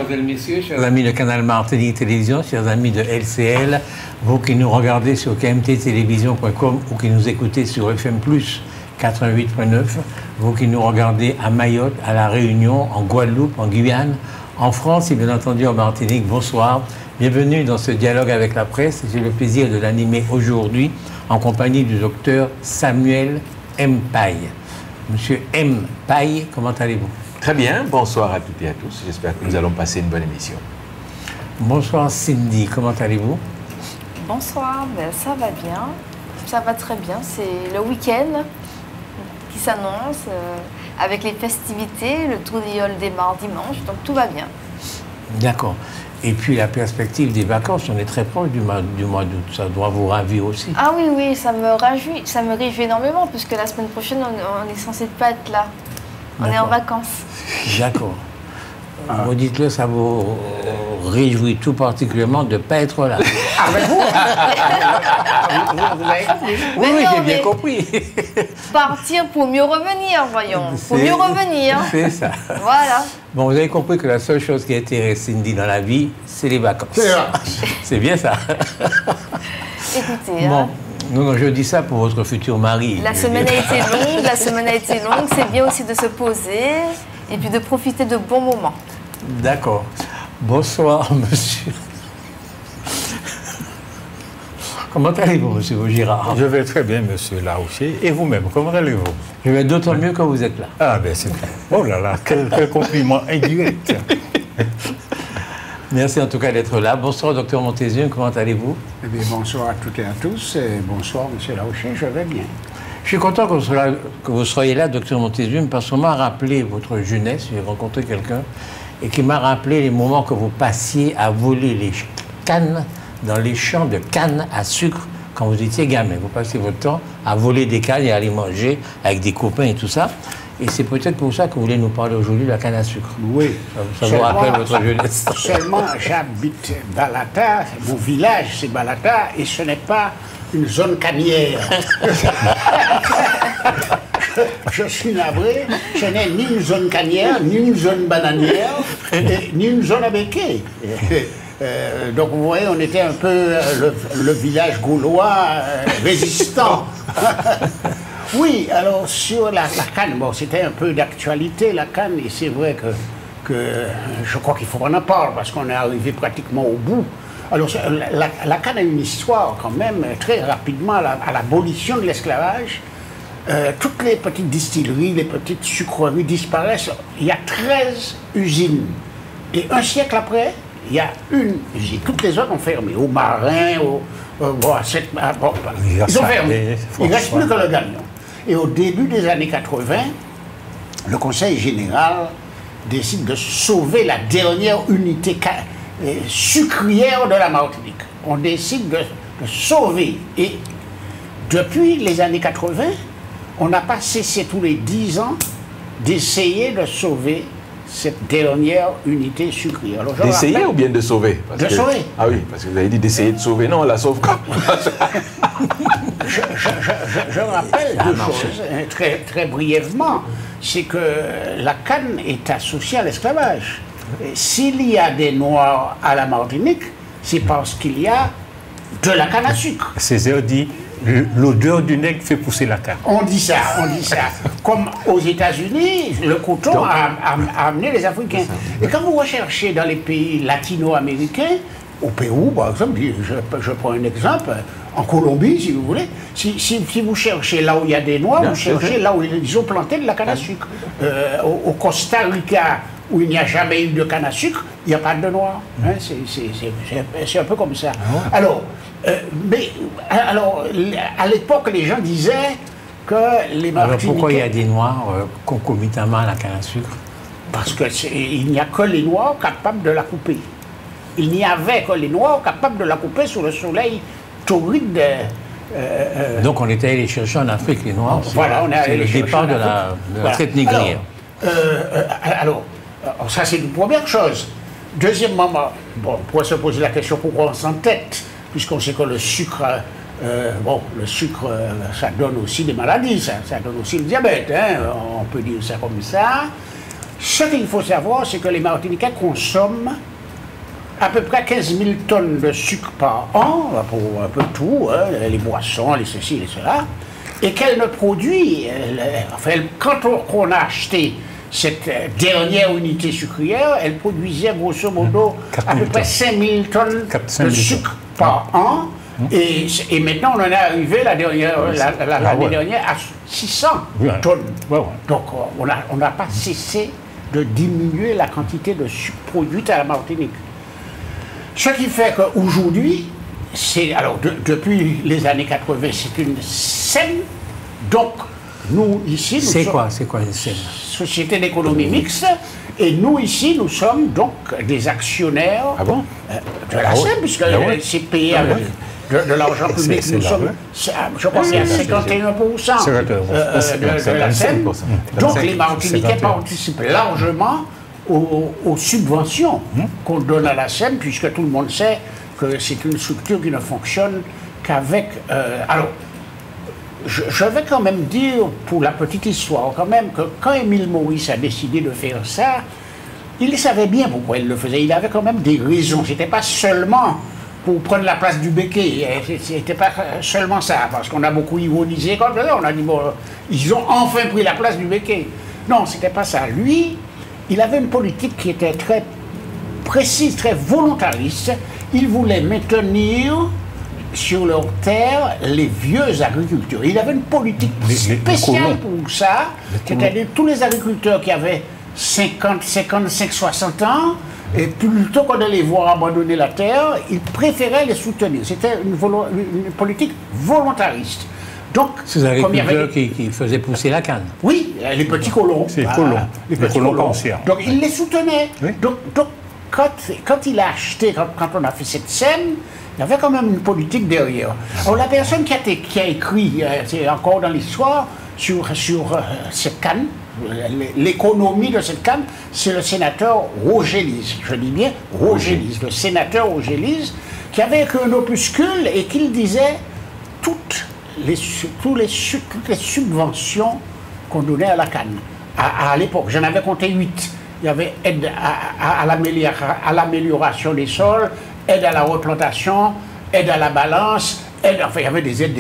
mesdemoiselles, messieurs, chers amis de Canal Martinique Télévision, chers amis de LCL, vous qui nous regardez sur kmttélévision.com ou qui nous écoutez sur FM+, 88.9, vous qui nous regardez à Mayotte, à La Réunion, en Guadeloupe, en Guyane, en France et bien entendu en Martinique, bonsoir. Bienvenue dans ce dialogue avec la presse. J'ai le plaisir de l'animer aujourd'hui en compagnie du docteur Samuel M. Paye. Monsieur M. Paye, comment allez-vous? Très bien, bonsoir à toutes et à tous. J'espère que nous allons passer une bonne émission. Bonsoir Cindy, comment allez-vous? Bonsoir, ben, ça va bien. Ça va très bien. C'est le week-end qui s'annonce avec les festivités. Le tour des Yoles démarre dimanche, donc tout va bien. D'accord. Et puis la perspective des vacances, on est très proche du mois d'août. Ça doit vous ravir aussi. Ah oui, oui, ça me réjouit énormément, puisque la semaine prochaine, on est censé pas être là. On est en vacances. D'accord. Vous dites-le, ça vous réjouit tout particulièrement de ne pas être là. Avec vous? Oui, oui, j'ai bien compris. Partir pour mieux revenir, voyons. Pour mieux revenir. C'est ça. Voilà. Bon, vous avez compris que la seule chose qui intéresse Cindy dans la vie, c'est les vacances. C'est bien ça. Écoutez, bon. Non, je dis ça pour votre futur mari. La semaine a été longue, c'est bien aussi de se poser et puis de profiter de bons moments. D'accord. Bonsoir, monsieur. Comment allez-vous, monsieur Girard? Je vais très bien, monsieur Larouché. Et vous-même, comment allez-vous? Je vais d'autant mieux que vous êtes là. Ah, ben c'est bien. Oh là là, quel compliment indirect. Merci en tout cas d'être là. Bonsoir, docteur Montézium, comment allez-vous? Eh bien, bonsoir à toutes et à tous. Et bonsoir, monsieur Larouché, je vais bien. Je suis content que vous soyez là, docteur Montézium, parce qu'on m'a rappelé votre jeunesse. J'ai rencontré quelqu'un et qui m'a rappelé les moments que vous passiez à voler les cannes dans les champs de cannes à sucre quand vous étiez gamin. Vous passiez votre temps à voler des cannes et à aller manger avec des copains et tout ça. Et c'est peut-être pour ça que vous voulez nous parler aujourd'hui de la canne à sucre. Oui. Ça vous rappelle votre jeunesse. Seulement, j'habite Balata, mon village c'est Balata, et ce n'est pas une zone cannière. Je suis navré, ce n'est ni une zone cannière, ni une zone bananière, ni une zone à béquet. Donc vous voyez, on était un peu le village gaulois résistant. Oui, alors sur la canne, bon, c'était un peu d'actualité la canne, et c'est vrai que je crois qu'il faut qu'on en parle parce qu'on est arrivé pratiquement au bout. Alors la canne a une histoire quand même très rapidement à l'abolition de l'esclavage. Toutes les petites distilleries, les petites sucreries disparaissent. Il y a 13 usines. Et un siècle après, il y a une usine. Toutes les autres ont fermé. Au Marin, ils ont fermé. Il ne reste plus que le Gagnon. Et au début des années 80, le Conseil général décide de sauver la dernière unité sucrière de la Martinique. On décide de sauver. Et depuis les années 80, on n'a pas cessé tous les 10 ans d'essayer de sauver cette dernière unité sucrière. D'essayer ou bien de sauver? Sauver. Ah oui, parce que vous avez dit d'essayer de sauver. Non, on la sauve comme je rappelle deux choses, très, très brièvement. C'est que la canne est associée à l'esclavage. S'il y a des Noirs à la Martinique, c'est parce qu'il y a de la canne à sucre. Césaire dit l'odeur du nègre fait pousser la canne. On dit ça, on dit ça. Comme aux États-Unis, le coton a amené les Africains. Et quand vous recherchez dans les pays latino-américains, au Pérou, par exemple, je prends un exemple, en Colombie, si vous voulez, si vous cherchez là où il y a des Noirs, vous cherchez là où ils ont planté de la canne à sucre. Au Costa Rica, où il n'y a jamais eu de canne à sucre, il n'y a pas de Noirs. Hein, c'est un peu comme ça. Alors, à l'époque, les gens disaient que les Martiniquais... Alors pourquoi il y a des Noirs concomitamment à la canne à sucre? Parce qu'il n'y a que les Noirs capables de la couper. Il n'y avait que les Noirs capables de la couper sous le soleil torride. Donc on était allé les chercher en Afrique, les Noirs. Voilà, on est allé les chercher. C'est le départ de la traite négrière. Alors, ça c'est une première chose. Deuxièmement, bon, on pourrait se poser la question pourquoi on s'entête, puisqu'on sait que le sucre, ça donne aussi des maladies, ça donne aussi le diabète, hein, on peut dire ça comme ça. Ce qu'il faut savoir, c'est que les Martiniquais consomment à peu près 15 000 tonnes de sucre par an, pour un peu tout, hein, les boissons, les ceci, les cela, et qu'elle ne produit, quand on a acheté cette dernière unité sucrière, elle produisait grosso modo à peu près 5 000 tonnes de sucre par an. Et maintenant, on en est arrivé l'année dernière à 600 tonnes. Donc, on n'a pas cessé de diminuer la quantité de sucre produite à la Martinique. Ce qui fait qu'aujourd'hui, depuis les années 80, c'est une SEM. Donc, nous, ici, nous sommes... C'est quoi une SEM? Société d'économie mixte. Et nous, ici, nous sommes donc des actionnaires de la SEM, puisque c'est payé avec de l'argent public. Nous sommes, je pense, à 51% de la SEM. Donc, les Martiniquais participent largement aux subventions qu'on donne à la SEM, puisque tout le monde sait que c'est une structure qui ne fonctionne qu'avec... alors, je vais quand même dire, pour la petite histoire, quand même, que quand Émile Maurice a décidé de faire ça, il savait bien pourquoi il le faisait. Il avait quand même des raisons. C'était pas seulement pour prendre la place du béquet. C'était pas seulement ça, parce qu'on a beaucoup ironisé comme ça. On a dit, bon, ils ont enfin pris la place du béquet. Non, c'était pas ça. Lui, il avait une politique qui était très précise, très volontariste. Il voulait maintenir sur leur terre les vieux agriculteurs. Il avait une politique spéciale pour ça, c'est-à-dire tous les agriculteurs qui avaient 50, 55, 60 ans, et plutôt qu'on de les voir abandonner la terre, il préférait les soutenir. C'était une politique volontariste. Donc, ces agriculteurs qui faisaient pousser la canne. Oui, les petits colons. C'est colons. Les petits colons. Donc, il les soutenait. Oui. Donc quand il a acheté, quand on a fait cette scène, il y avait quand même une politique derrière. Alors, la personne qui a écrit, c'est encore dans l'histoire, sur cette canne, l'économie de cette canne, c'est le sénateur Roger Lise. Je dis bien Roger Lise, le sénateur Roger Lise, qui avait écrit un opuscule et qu'il disait toutes les subventions qu'on donnait à la canne. À l'époque, j'en avais compté 8. Il y avait aide à l'amélioration des sols, aide à la replantation, aide à la balance, enfin il y avait des aides.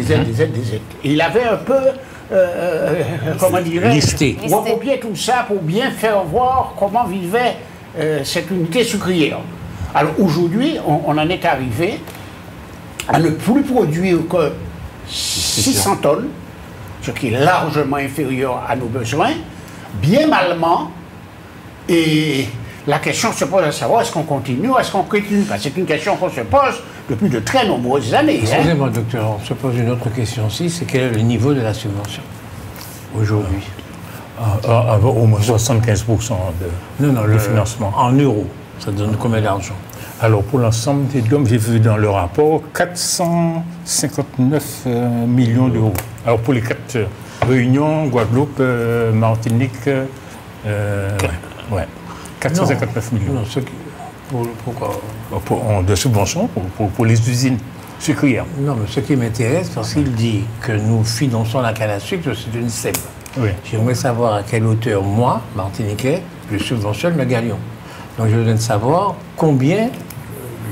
Et il avait un peu, comment dirais-je, recopié tout ça pour bien faire voir comment vivait cette unité sucrière. Alors aujourd'hui, on en est arrivé à ne plus produire que 600 tonnes, ce qui est largement inférieur à nos besoins, bien malement. Et la question se pose à savoir, est-ce qu'on continue ou est-ce qu'on continue? C'est une question qu'on se pose depuis de très nombreuses années. Excusez-moi, docteur, on se pose une autre question aussi, c'est quel est le niveau de la subvention aujourd'hui? Au moins 75% de financement. En euros, ça donne combien d'argent? Alors, pour l'ensemble des DOM, j'ai vu dans le rapport 459 millions d'euros. Alors, pour les 4 Réunion, Guadeloupe, Martinique, 459 millions. Non, pourquoi? De subventions pour les usines sucrières. Non, mais ce qui m'intéresse, parce qu'il dit que nous finançons la canne à sucre, c'est une SEM. Oui. J'aimerais savoir à quelle hauteur, moi, Martiniquais, je subventionne le galion. Donc je voudrais savoir combien,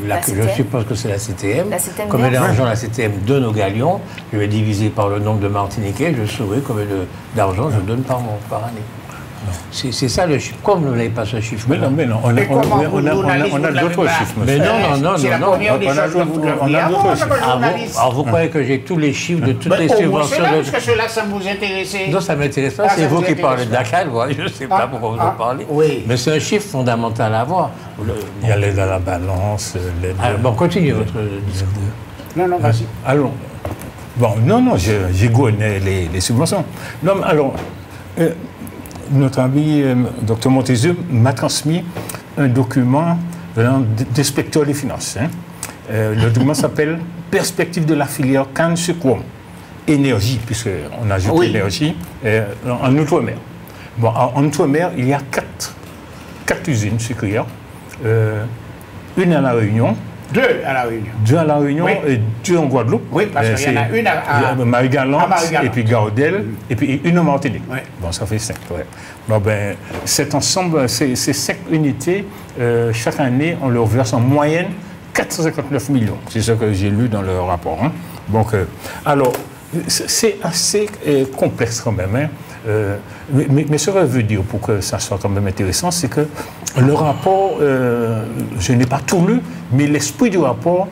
je suppose que c'est la CTM, combien d'argent la CTM donne au galion, je vais diviser par le nombre de Martiniquais, je saurai combien d'argent je donne par année. C'est ça le chiffre. Comme vous n'avez pas ce chiffre. Mais non, on a d'autres chiffres. Mais non. On a d'autres chiffres. Alors vous croyez que j'ai tous les chiffres de toutes les subventions? Parce que cela, ça vous intéresse. Non, ça ne m'intéresse pas. C'est vous qui parlez de la canne. Je ne sais pas pourquoi vous en parlez. Mais c'est un chiffre fondamental à avoir. Il y a l'aide à la balance. Bon, continuez votre discours. Non, vas-y. Allons. Bon, non, j'ai gonné les subventions. Non, mais alors. Notre ami Dr Montesieux m'a transmis un document venant d'inspecteur des finances. Le document s'appelle « Perspective de la filière canne sucre énergie », puisqu'on ajoute l'énergie, en Outre-mer. Bon, en Outre-mer, il y a 4 usines sucrières. Une à La Réunion, 2 à La Réunion. 2 à La Réunion Oui. et 2 en Guadeloupe. Oui, parce qu'il y en a une à Marie-Galante, Marie-Galante. et puis Gaudel, et puis une en Martinique. Oui. Bon, ça fait 5. Ouais. Bon, ben, cet ensemble, ces 5 unités, chaque année, on leur verse en moyenne 459 millions. C'est ce que j'ai lu dans le rapport. Hein. Donc, alors, c'est assez complexe quand même. Hein. Mais ce que je veux dire, pour que ça soit quand même intéressant, c'est que le rapport, je n'ai pas tout lu, mais l'esprit du rapport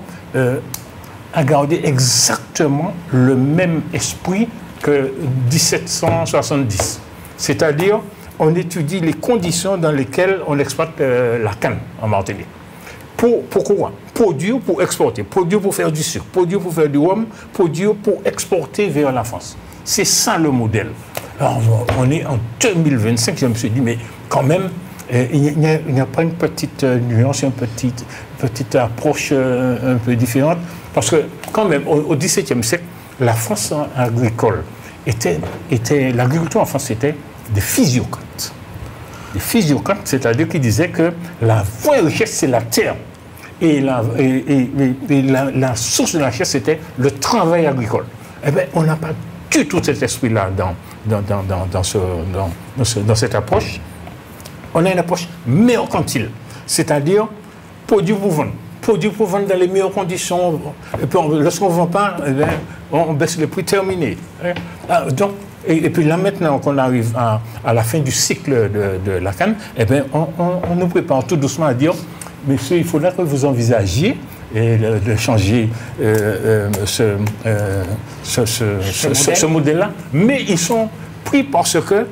a gardé exactement le même esprit que 1770. C'est-à-dire, on étudie les conditions dans lesquelles on exploite la canne en Martinique. Pourquoi? Produire pour exporter, produire pour faire du sucre, produire pour faire du rhum, produire pour exporter vers la France. C'est ça le modèle. Alors, on est en 2025, je me suis dit, mais quand même, il n'y a pas une petite nuance, une petite approche un peu différente. Parce que, quand même, au XVIIe siècle, la France agricole l'agriculture en France était des physiocrates. Des physiocrates, c'est-à-dire qu'ils disaient que la vraie richesse, c'est la terre. Et la source de la richesse, c'était le travail agricole. Eh bien, on n'a pas du tout cet esprit-là dans cette approche. On a une approche mercantile, c'est-à-dire produire pour vendre. Produire pour vendre dans les meilleures conditions. Et puis, lorsqu'on ne vend pas, eh bien, on baisse le prix terminé. Donc, et puis là, maintenant qu'on arrive à la fin du cycle de la canne, eh bien, on nous prépare tout doucement à dire, monsieur, il faudra que vous envisagiez de changer ce modèle-là. Mais ils sont pris parce que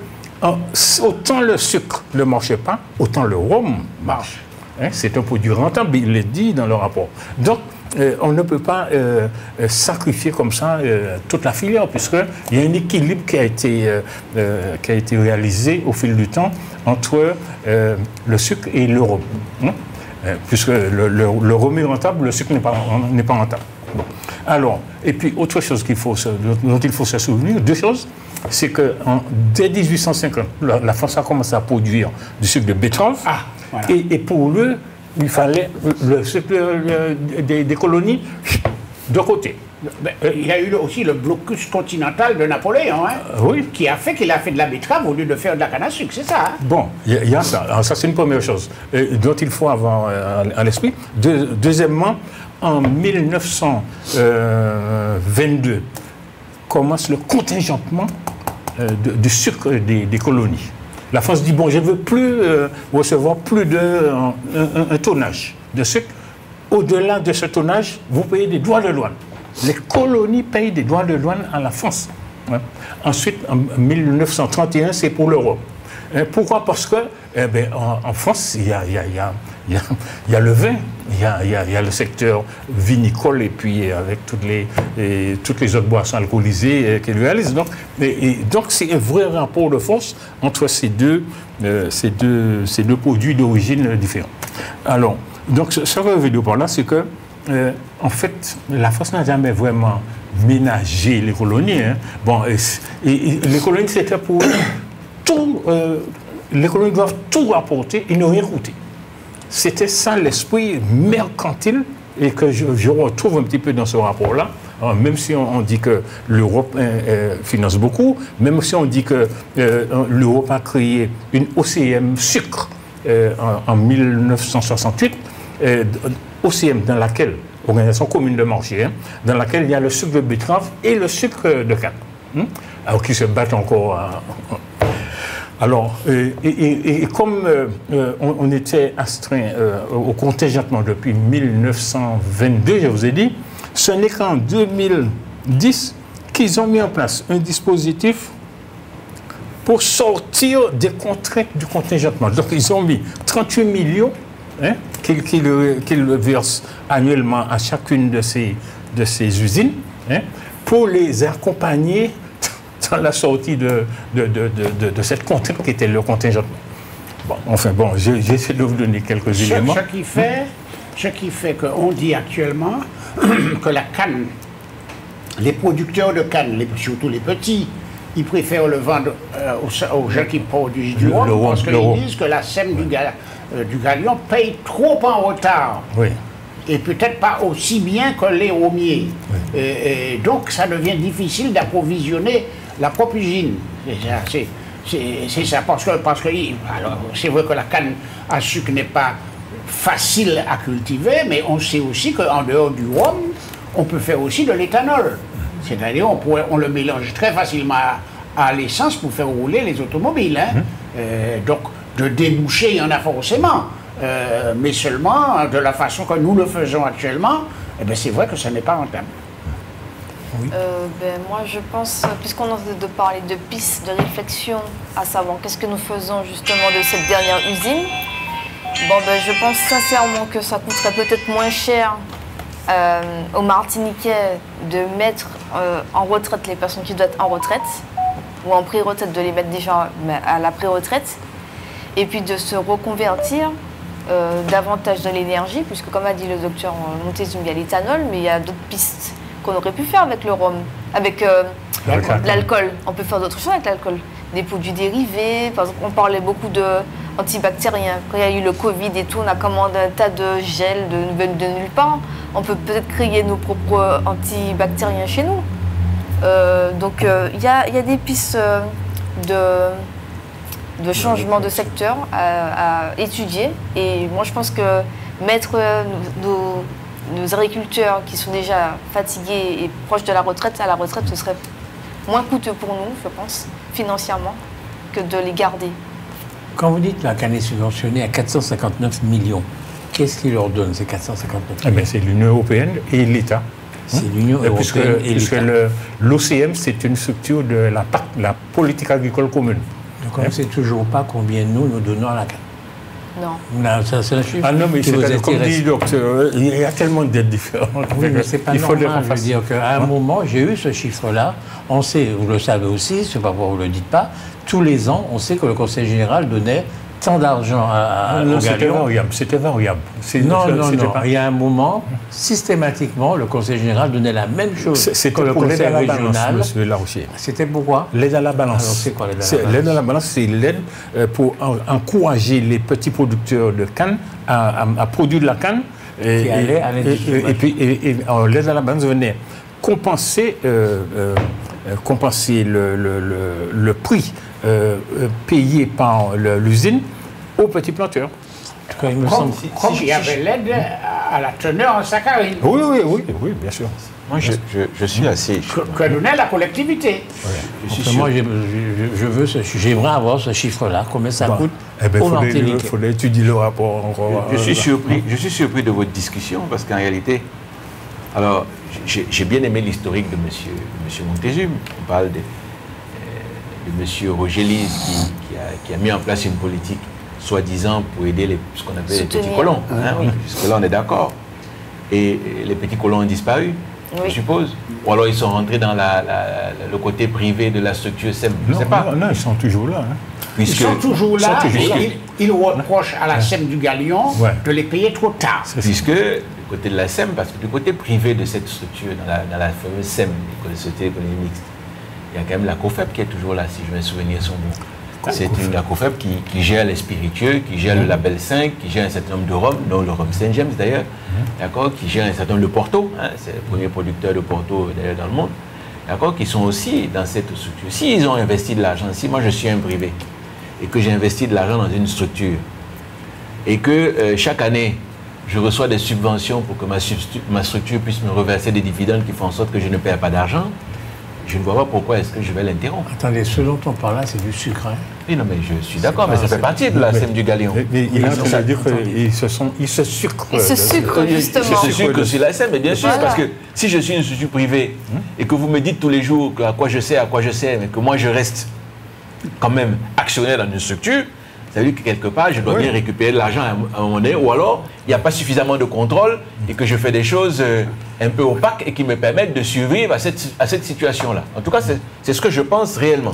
autant le sucre ne marchait pas, autant le rhum marche. Hein, c'est un produit rentable, il le dit dans le rapport. Donc, on ne peut pas sacrifier comme ça toute la filière, puisqu'il y a un équilibre qui a été réalisé au fil du temps entre le sucre et le rhum. Hein, puisque le rhum est rentable, le sucre n'est pas rentable. Bon. Alors, et puis autre chose dont il faut se souvenir, 2 choses, c'est que dès 1850, la France a commencé à produire du sucre de betterave. Voilà. Et pour eux, il fallait le sucre des colonies de côté. Il y a eu aussi le blocus continental de Napoléon, hein, oui. Qui a fait qu'il a fait de la betterave au lieu de faire de la canne à sucre, c'est ça. Hein? Bon, il y a ça. Alors ça, c'est une première chose dont il faut avoir à l'esprit. Deuxièmement, en 1922, commence le contingentement du sucre des colonies. La France dit, bon, je ne veux plus recevoir plus d'un tonnage de sucre. Au-delà de ce tonnage, vous payez des droits de douane. Les colonies payent des droits de douane à la France. Ouais. Ensuite, en 1931, c'est pour l'Europe. Pourquoi? Parce que en France, il y a le vin, il y a le secteur vinicole et puis avec toutes les autres boissons alcoolisées qu'ils réalisent. Donc c'est un vrai rapport de force entre ces deux produits d'origine différente. Alors, donc ce que je veux dire par là, c'est que en fait, la France n'a jamais vraiment ménagé les colonies. Hein. Bon, et les colonies, c'était pour tout. Les colonies doivent tout rapporter et ne rien coûter. C'était ça l'esprit mercantile et que je retrouve un petit peu dans ce rapport-là. Même si on dit que l'Europe finance beaucoup, même si on dit que l'Europe a créé une OCM sucre en 1968, OCM dans laquelle, Organisation commune de marché, hein, dans laquelle il y a le sucre de betterave et le sucre de canne, alors qui se battent encore. Alors, et comme on était astreint au contingentement depuis 1922, je vous ai dit, ce n'est qu'en 2010 qu'ils ont mis en place un dispositif pour sortir des contraintes du contingentement. Donc, ils ont mis 38 millions hein, qu'ils versent annuellement à chacune de ces usines hein, pour les accompagner dans la sortie de cette contrainte qui était le contingentement. Bon, enfin bon, j'essaie de vous donner quelques éléments. Ce qui fait qu'on dit actuellement que la canne, les producteurs de canne, surtout les petits, ils préfèrent le vendre aux gens qui produisent du rhum parce qu'ils disent que la SEM du Galion paye trop en retard. Oui. et peut-être pas aussi bien que les Romiers. Et donc ça devient difficile d'approvisionner la propre usine. C'est ça, parce que alors, c'est vrai que la canne à sucre n'est pas facile à cultiver, mais on sait aussi qu'en dehors du rhum, on peut faire aussi de l'éthanol. C'est-à-dire on le mélange très facilement à l'essence pour faire rouler les automobiles. Hein. Donc de déboucher, il y en a forcément. Mais seulement de la façon que nous le faisons actuellement, eh bien, c'est vrai que ça n'est pas rentable. Oui. Moi, je pense, puisqu'on est en train de parler de pistes de réflexion, à savoir qu'est-ce que nous faisons justement de cette dernière usine, je pense sincèrement que ça coûterait peut-être moins cher aux Martiniquais de mettre en retraite les personnes qui doivent être en retraite, ou en pré-retraite, de les mettre déjà à la pré-retraite, et puis de se reconvertir davantage de l'énergie, puisque comme a dit le docteur Montezum, il y a l'éthanol, mais il y a d'autres pistes qu'on aurait pu faire avec le rhum, avec l'alcool. On peut faire d'autres choses avec l'alcool, des produits dérivés. Par exemple, on parlait beaucoup d'antibactériens. Quand il y a eu le Covid et tout, on a commandé un tas de gel de nulle part. On peut peut-être créer nos propres antibactériens chez nous. Donc il y a des pistes de changement de secteur à étudier. Et moi, je pense que mettre nos agriculteurs qui sont déjà fatigués et proches de la retraite à la retraite, ce serait moins coûteux pour nous, je pense, financièrement, que de les garder. Quand vous dites la canne est subventionnée à 459 millions, qu'est-ce qui leur donne ces 459 millions? C'est l'Union européenne et l'État. C'est l'Union européenne et l'État. L'OCM, c'est une structure de la politique agricole commune. Donc on ne sait toujours pas combien nous donnons à la canne. Non. C'est un chiffre. Ah non, mais c'est comme dit le docteur, il y a tellement d'aides différentes. Oui, mais c'est pas normal. Je veux dire qu'à un moment, j'ai eu ce chiffre-là. On sait, vous le savez aussi, je ne sais pas pourquoi vous ne le dites pas, tous les ans, on sait que le Conseil général donnait tant d'argent à C'était variable. Non. Il y a un moment, systématiquement, le Conseil général donnait la même chose que le Conseil régional. C'était pourquoi? L'aide à la balance. Alors, c'est quoi l'aide à la balance? L'aide à la balance, c'est l'aide pour encourager les petits producteurs de canne à produire de la canne. Et puis, l'aide à la balance venait compenser le prix payé par l'usine aux petits planteurs. Il y avait l'aide à la teneur en saccharine. Oui, bien sûr. Moi, je suis assez... Que donnait la collectivité. Moi, j'aimerais avoir ce chiffre-là, combien ça coûte aux Martiniquais. Il faudrait étudier le rapport encore. Je suis surpris de votre discussion, parce qu'en réalité, alors, j'ai bien aimé l'historique de monsieur Montezum. On parle de M. Roger Lise qui a mis en place une politique soi-disant pour aider ce qu'on appelle les petits colons. Hein, oui. Jusque-là, on est d'accord. Et les petits colons ont disparu, je suppose. Ou alors ils sont rentrés dans le côté privé de la structure SEM. Je ne sais pas. Non, ils sont toujours là. Hein. Ils sont toujours là. Ils reprochent à la SEM du Galion de les payer trop tard. Puisque du côté de la SEM, parce que du côté privé de cette structure, dans la fameuse SEM, les sociétés économiques mixtes, il y a quand même la COFEP qui est toujours là, si je me souviens son nom. C'est la COFEP qui gère les spiritueux, qui gère le label 5, qui gère un certain nombre de rhum, dont le rhum Saint James d'ailleurs, d'accord, qui gère un certain nombre de Porto, hein, c'est le premier producteur de Porto d'ailleurs dans le monde, d'accord, qui sont aussi dans cette structure. S'ils ont investi de l'argent, si moi je suis un privé, et que j'ai investi de l'argent dans une structure, et que chaque année, je reçois des subventions pour que ma structure puisse me reverser des dividendes qui font en sorte que je ne paie pas d'argent, je ne vois pas pourquoi est-ce que je vais l'interrompre. Attendez, ce dont on parle là, c'est du sucre. Hein. Oui, non, mais je suis d'accord, mais ça fait partie de la SEM du Galion. Ça veut dire qu'ils se sucrent. Ils se sucrent, justement. Ils se sucrent sur la SEM, mais bien sûr, parce que si je suis une structure privée et que vous me dites tous les jours à quoi je sais, mais que moi je reste quand même actionnaire dans une structure, ça veut dire que quelque part, je dois bien récupérer de l'argent à un moment donné, ou alors, il n'y a pas suffisamment de contrôle et que je fais des choses un peu opaques et qui me permettent de survivre à cette situation-là. En tout cas, c'est ce que je pense réellement.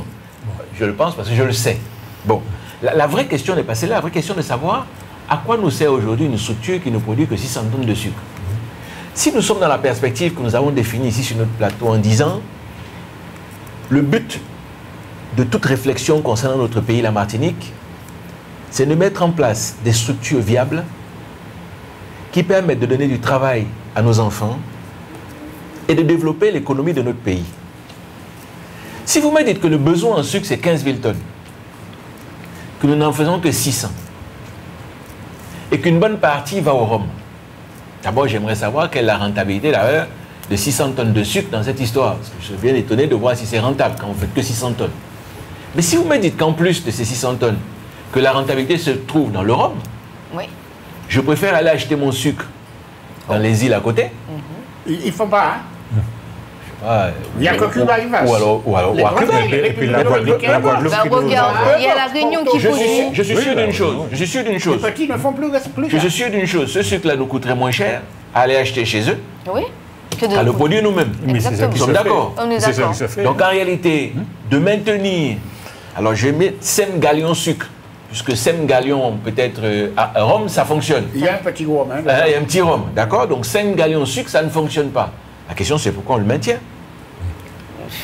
Je le pense parce que je le sais. Bon, la vraie question n'est pas celle-là. La vraie question est de savoir à quoi nous sert aujourd'hui une structure qui ne produit que 600 tonnes de sucre. Si nous sommes dans la perspective que nous avons définie ici sur notre plateau en disant le but de toute réflexion concernant notre pays, la Martinique, c'est de mettre en place des structures viables qui permettent de donner du travail à nos enfants et de développer l'économie de notre pays. Si vous me dites que le besoin en sucre, c'est 15 000 tonnes, que nous n'en faisons que 600, et qu'une bonne partie va au rhum, d'abord, j'aimerais savoir quelle est la rentabilité, d'ailleurs, de 600 tonnes de sucre dans cette histoire. Parce que je suis bien étonné de voir si c'est rentable quand vous ne faites que 600 tonnes. Mais si vous me dites qu'en plus de ces 600 tonnes, que la rentabilité se trouve dans le rhum, Oui. je préfère aller acheter mon sucre dans les îles à côté. Ils ne font pas, hein? Il n'y a que Cuba qui va. Ou à Cuba. Et puis la Guadeloupe Ben, regarde, il y a la Réunion qui pousse. Je suis sûr d'une chose. Je suis sûr d'une Les chose. petits ne font plus Je suis sûr d'une chose. Ce sucre-là nous coûterait moins cher à aller acheter chez eux Oui. Que de... qu'à le produire nous-mêmes. Mais c'est ça Exactement. qui Nous se sommes fait. d'accord. On est C'est ça d'accord. qui se fait. Donc en réalité, de maintenir, alors je vais mettre 5 galions sucre, puisque 5 galions peut-être à rhum, ça fonctionne. Il y a un petit gros, hein? Il y a un petit rhum, d'accord? Donc 5 galions sucre, ça ne fonctionne pas. La question c'est pourquoi on le maintient.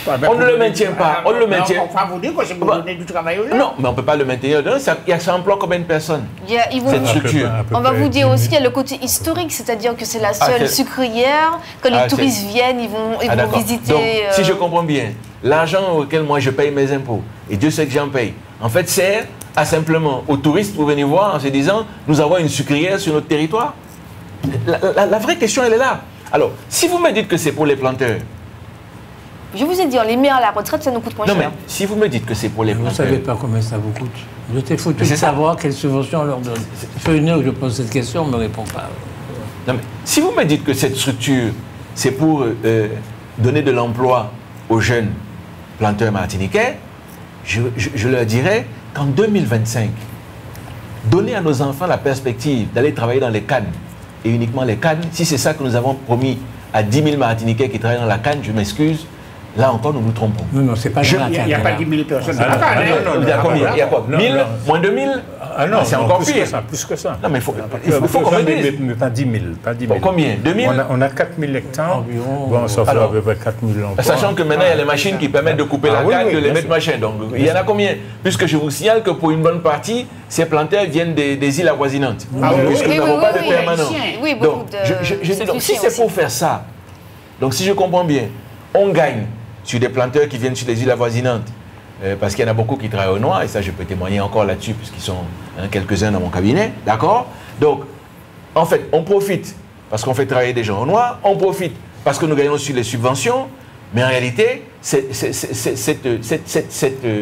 On ne le maintient pas, on le maintient. On va vous dire que c'est pour donner du travail aux gens. Non, mais on ne peut pas le maintenir. Ça emploie combien de personnes? Ils vont- Cette structure. On va vous dire aussi qu'il y a le côté historique, c'est-à-dire que c'est la seule c'est- sucrière. Quand les touristes viennent, ils vont d'accord. visiter. Donc, si je comprends bien, l'argent auquel moi je paye mes impôts, et Dieu sait que j'en paye, en fait sert à simplement aux touristes pour venir voir en se disant, nous avons une sucrière sur notre territoire. La vraie question, elle est là. Alors, si vous me dites que c'est pour les planteurs, Je vous ai dit, on les met à la retraite, ça nous coûte moins non mais cher. si vous me dites que c'est pour les Vous ne planteurs, savez pas combien ça vous coûte. Je t'ai foutu Mais c'est de ça. savoir quelle subvention on leur donne. Ça fait une heure que je pose cette question, on ne me répond pas. non, mais si vous me dites que cette structure, c'est pour donner de l'emploi aux jeunes planteurs martiniquais, je leur dirais qu'en 2025, donner à nos enfants la perspective d'aller travailler dans les cannes, et uniquement les cannes, si c'est ça que nous avons promis à 10 000 Martiniquais qui travaillent dans la canne, je m'excuse, là encore nous nous trompons. Non, c'est pas Je- dans la Il n'y a pas canne, 10 000 personnes. Ah, non, non, Il y a combien? Il y a quoi? Non, 1000? non. Moins de 1000? Ah non, c'est non, encore plus pire. que ça, plus que ça. Non, mais il faut qu'on me dise. Mais pas 10 000. Pas 10 000. Bon, combien? 2000? On a 4 000 hectares. Environ. Bon, ça fait Alors, à peu près 4 000 emplois. Sachant que maintenant, il y a les machines qui permettent de couper la oui, canne, oui, de les bien mettre sûr. machin. Donc, il y en a combien? Puisque je vous signale que pour une bonne partie, ces planteurs viennent des îles avoisinantes. Ah oui, Puisque oui, nous oui, n'avons oui, pas de oui, permanent. Oui, beaucoup Donc, de... je dis donc, si solutions c'est pour aussi. faire ça, donc si je comprends bien, on gagne sur des planteurs qui viennent sur les îles avoisinantes, parce qu'il y en a beaucoup qui travaillent au noir, et ça je peux témoigner encore là-dessus, puisqu'ils sont quelques-uns dans mon cabinet, d'accord? Donc, en fait, on profite parce qu'on fait travailler des gens au noir, on profite parce que nous gagnons sur les subventions, mais en réalité,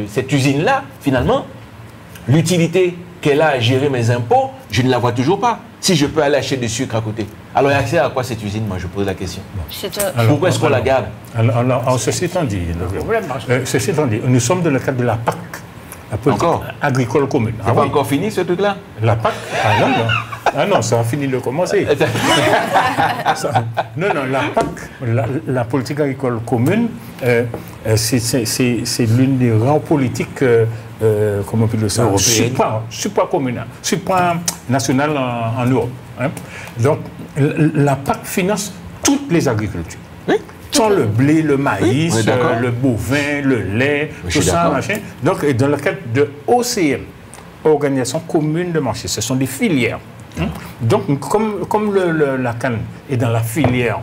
cette usine-là, finalement, l'utilité qu'elle a à gérer mes impôts, je ne la vois toujours pas. Si je peux aller acheter du sucre à côté. Alors, il y a accès à quoi cette usine? Moi, je pose la question. C'est un- Pourquoi est-ce qu'on la garde? Alors, ceci étant dit, ceci étant dit, nous sommes dans le cadre de la PAC, la politique Encore agricole commune. C'est pas encore fini ce truc-là? La PAC? Ah non, non. Ah non, ça a fini de commencer. Non, la PAC, la politique agricole commune, c'est l'une des rares politiques, comment on peut dire ça, supranationales en Europe. Hein. Donc, la PAC finance toutes les agricultures. Oui. Tant le blé, le Oui, maïs, on est d'accord. le bovin, le lait, Je tout suis ça, d'accord. machin. Donc, dans le cadre de OCM, Organisation commune de marché, ce sont des filières. Hein. Donc, comme la canne est dans la filière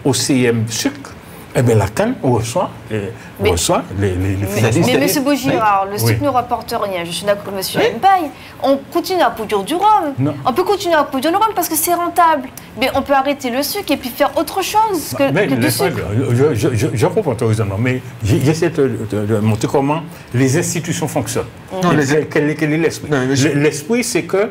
OCM sucre, eh bien, la canne reçoit les financements. Mais M. Bogirard, le Oui. sucre ne rapporte rien. Je suis d'accord avec M. Mpaye. On continue à produire du rhum. Non. On peut continuer à produire du rhum parce que c'est rentable. Mais on peut arrêter le sucre et puis faire autre chose que du laisse-moi sucre. dire, je comprends ton raisonnement, mais j'essaie de montrer comment les institutions fonctionnent. Quel est l'esprit? Non, mais monsieur- L'esprit, c'est que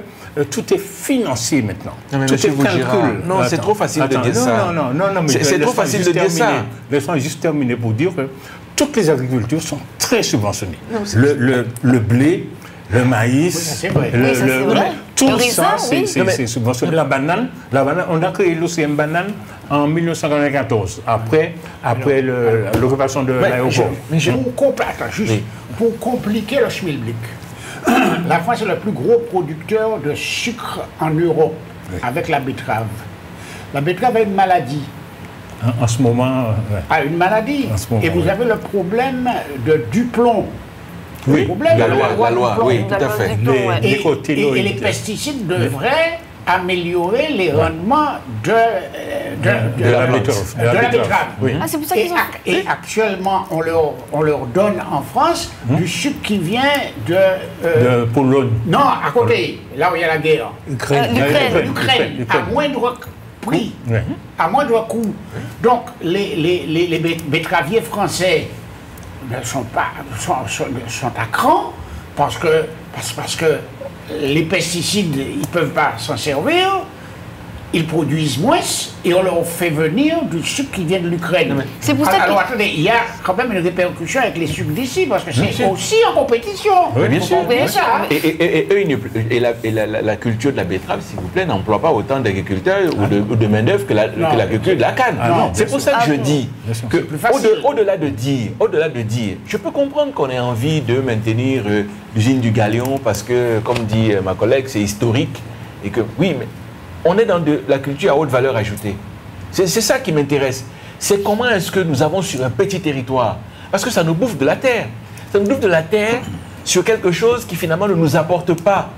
tout est financier maintenant. Non, mais tout monsieur est Bogirard, calcul. non, c'est trop facile de dire non, ça. Non, mais C'est trop laisse-moi facile juste de dire ça. terminer. Laisse-moi juste terminer pour dire que toutes les agricultures sont très subventionnées. Le blé, le maïs, ça, c'est vrai. Oui, ça, c'est vrai. tout Le raisin, ça, oui. c'est subventionné. La banane, on a créé l'OCM banane en 1994, après l'occupation de l'aéroport. Pour compliquer le schmilblick, la France est le plus gros producteur de sucre en Europe, avec la betterave. La betterave a une maladie. En ce moment, A une maladie. En ce moment, Et vous oui. avez le problème du plomb. Oui, Le problème la de loi, du plomb. oui, tout à fait. Du plomb, ouais. Les- Et les Nicotinoïdes. pesticides devraient améliorer les rendements de la betterave. Oui. Ah, c'est pour ça qu'ils ont... Et actuellement, on leur donne en France du sucre qui vient De Pologne. non, à côté, là où il y a la guerre. L'Ukraine. L'Ukraine, à moindre prix, Oui. à moindre coût. Donc, les betteraviers français sont à cran parce que les pesticides, ils ne peuvent pas s'en servir. Ils produisent moins et on leur fait venir du sucre qui vient de l'Ukraine. C'est pour ça que... Alors attendez, il y a quand même une répercussion avec les sucres d'ici parce que c'est aussi en compétition. Oui, bien sûr. Bien sûr. Et eux, la culture de la betterave, s'il vous plaît, n'emploie pas autant d'agriculteurs ou de main-d'œuvre que l'agriculture de la canne. C'est pour ça que je dis que, au-delà de dire, je peux comprendre qu'on ait envie de maintenir l'usine du Galion parce que, comme dit ma collègue, c'est historique. Et que, oui, mais on est dans de la culture à haute valeur ajoutée. C'est ça qui m'intéresse. C'est comment est-ce que nous avons sur un petit territoire, parce que ça nous bouffe de la terre. Ça nous bouffe de la terre sur quelque chose qui finalement ne nous apporte pas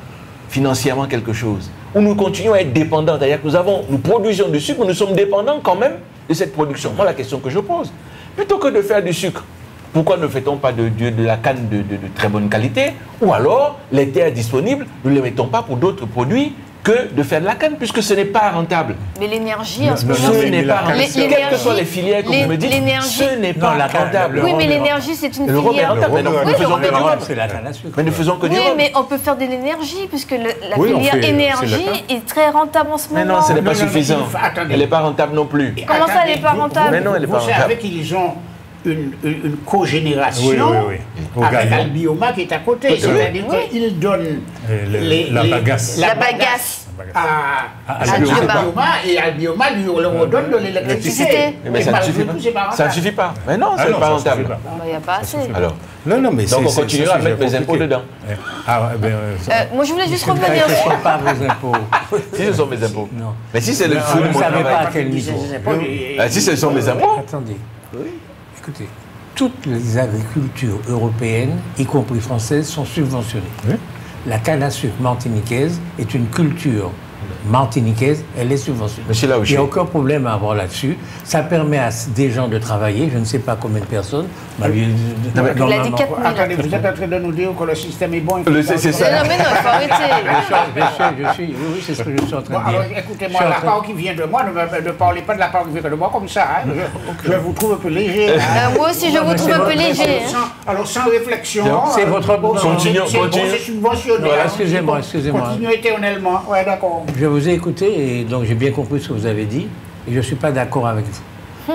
financièrement quelque chose. Où nous continuons à être dépendants. C'est-à-dire que nous produisons du sucre, mais nous sommes dépendants quand même de cette production. Moi, la question que je pose, plutôt que de faire du sucre, pourquoi ne fait-on pas de la canne de très bonne qualité? Ou alors, les terres disponibles, ne les mettons pas pour d'autres produits que de faire de la canne, puisque ce n'est pas rentable. Mais l'énergie, en ce moment... Ce n'est pas rentable. Quelles que soient les filières que vous me dites, ce n'est pas rentable. Oui, mais l'énergie, c'est une L'Europe est filière... rentable, mais nous faisons que du rhum. C'est la canne à sucre. Mais nous faisons que du Oui, rhum. mais on peut faire de l'énergie, puisque la Oui, on filière fait- énergie c'est le est très rentable en ce moment. Mais non, ce n'est pas Non, non, suffisant. mais attendez. Elle n'est pas rentable non plus. Comment ça, elle n'est pas rentable? Mais non, elle n'est pas Vous rentable. savez qu'ils ont une cogénération Oui. Au avec Galion. Albioma qui est à côté. C'est-à-dire qu'ils donnent La bagasse. La bagasse. à Albioma. et Albioma lui leur redonne de l'électricité. Mais ça ne malgré suffit tout, c'est pas. pas Ça ne rentable. suffit pas. Mais non, Ah ce n'est non, pas ça rentable. suffit pas. Il n'y a pas assez. Alors, Non, mais donc on continuera à mettre mes impôts dedans. Moi, je voulais juste Ce ne revenir sur... sont pas vos impôts. Si ce sont mes impôts. Non. Mais si c'est le fruit Vous de ne mon savez pas à travail. quel niveau. Si ce sont mes impôts. Attendez. Écoutez, toutes les agricultures européennes, y compris françaises, sont subventionnées. Oui. La canne à sucre martiniquaise est une culture martiniquaise, elle est subventionnée. Monsieur Laouché. Il n'y a aucun problème à avoir là-dessus. Ça permet à des gens de travailler, je ne sais pas combien de personnes. Il a dit 4 000. Attendez, vous êtes en train de nous dire que le système est bon. C'est ça. Non, mais non, il faut arrêter. Oui, c'est ce que je suis en train Bon, de dire. alors écoutez-moi, la part qui vient de moi, ne parlez pas de la part qui vient de moi comme ça. Hein. Je vous trouve un peu léger. Hein. Moi aussi, je vous trouve un peu léger. Alors sans réflexion. C'est votre- Continuons. C'est subventionné. Voilà, hein. excusez-moi. Continuez éternellement. Ouais, d'accord. Je vous ai écouté et donc j'ai bien compris ce que vous avez dit et je ne suis pas d'accord avec vous.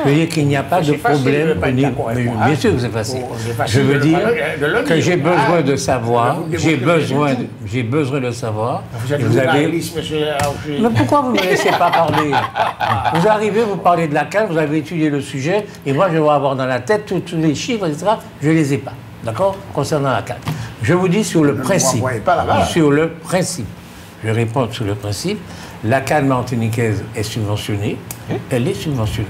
Je veux dire qu'il n'y a pas de C'est facile de problème. pas être d'accord avec Mais moi, bien hein. sûr que c'est facile. Oh, c'est facile Je veux de dire le que dire. j'ai besoin Ah, de savoir, vous j'ai démontrez besoin de savoir. Vous êtes et vous avez... journaliste, monsieur Laouché. Mais pourquoi vous ne me laissez pas parler? Vous arrivez, vous parlez de la canne, vous avez étudié le sujet, et moi je vais avoir dans la tête tous les chiffres, etc. Je ne les ai pas, d'accord? Concernant la canne. Je vous dis sur le principe. m'envoyez pas là-bas. Sur le principe. Je réponds sur le principe. La canne martiniquaise est subventionnée. Elle est subventionnée.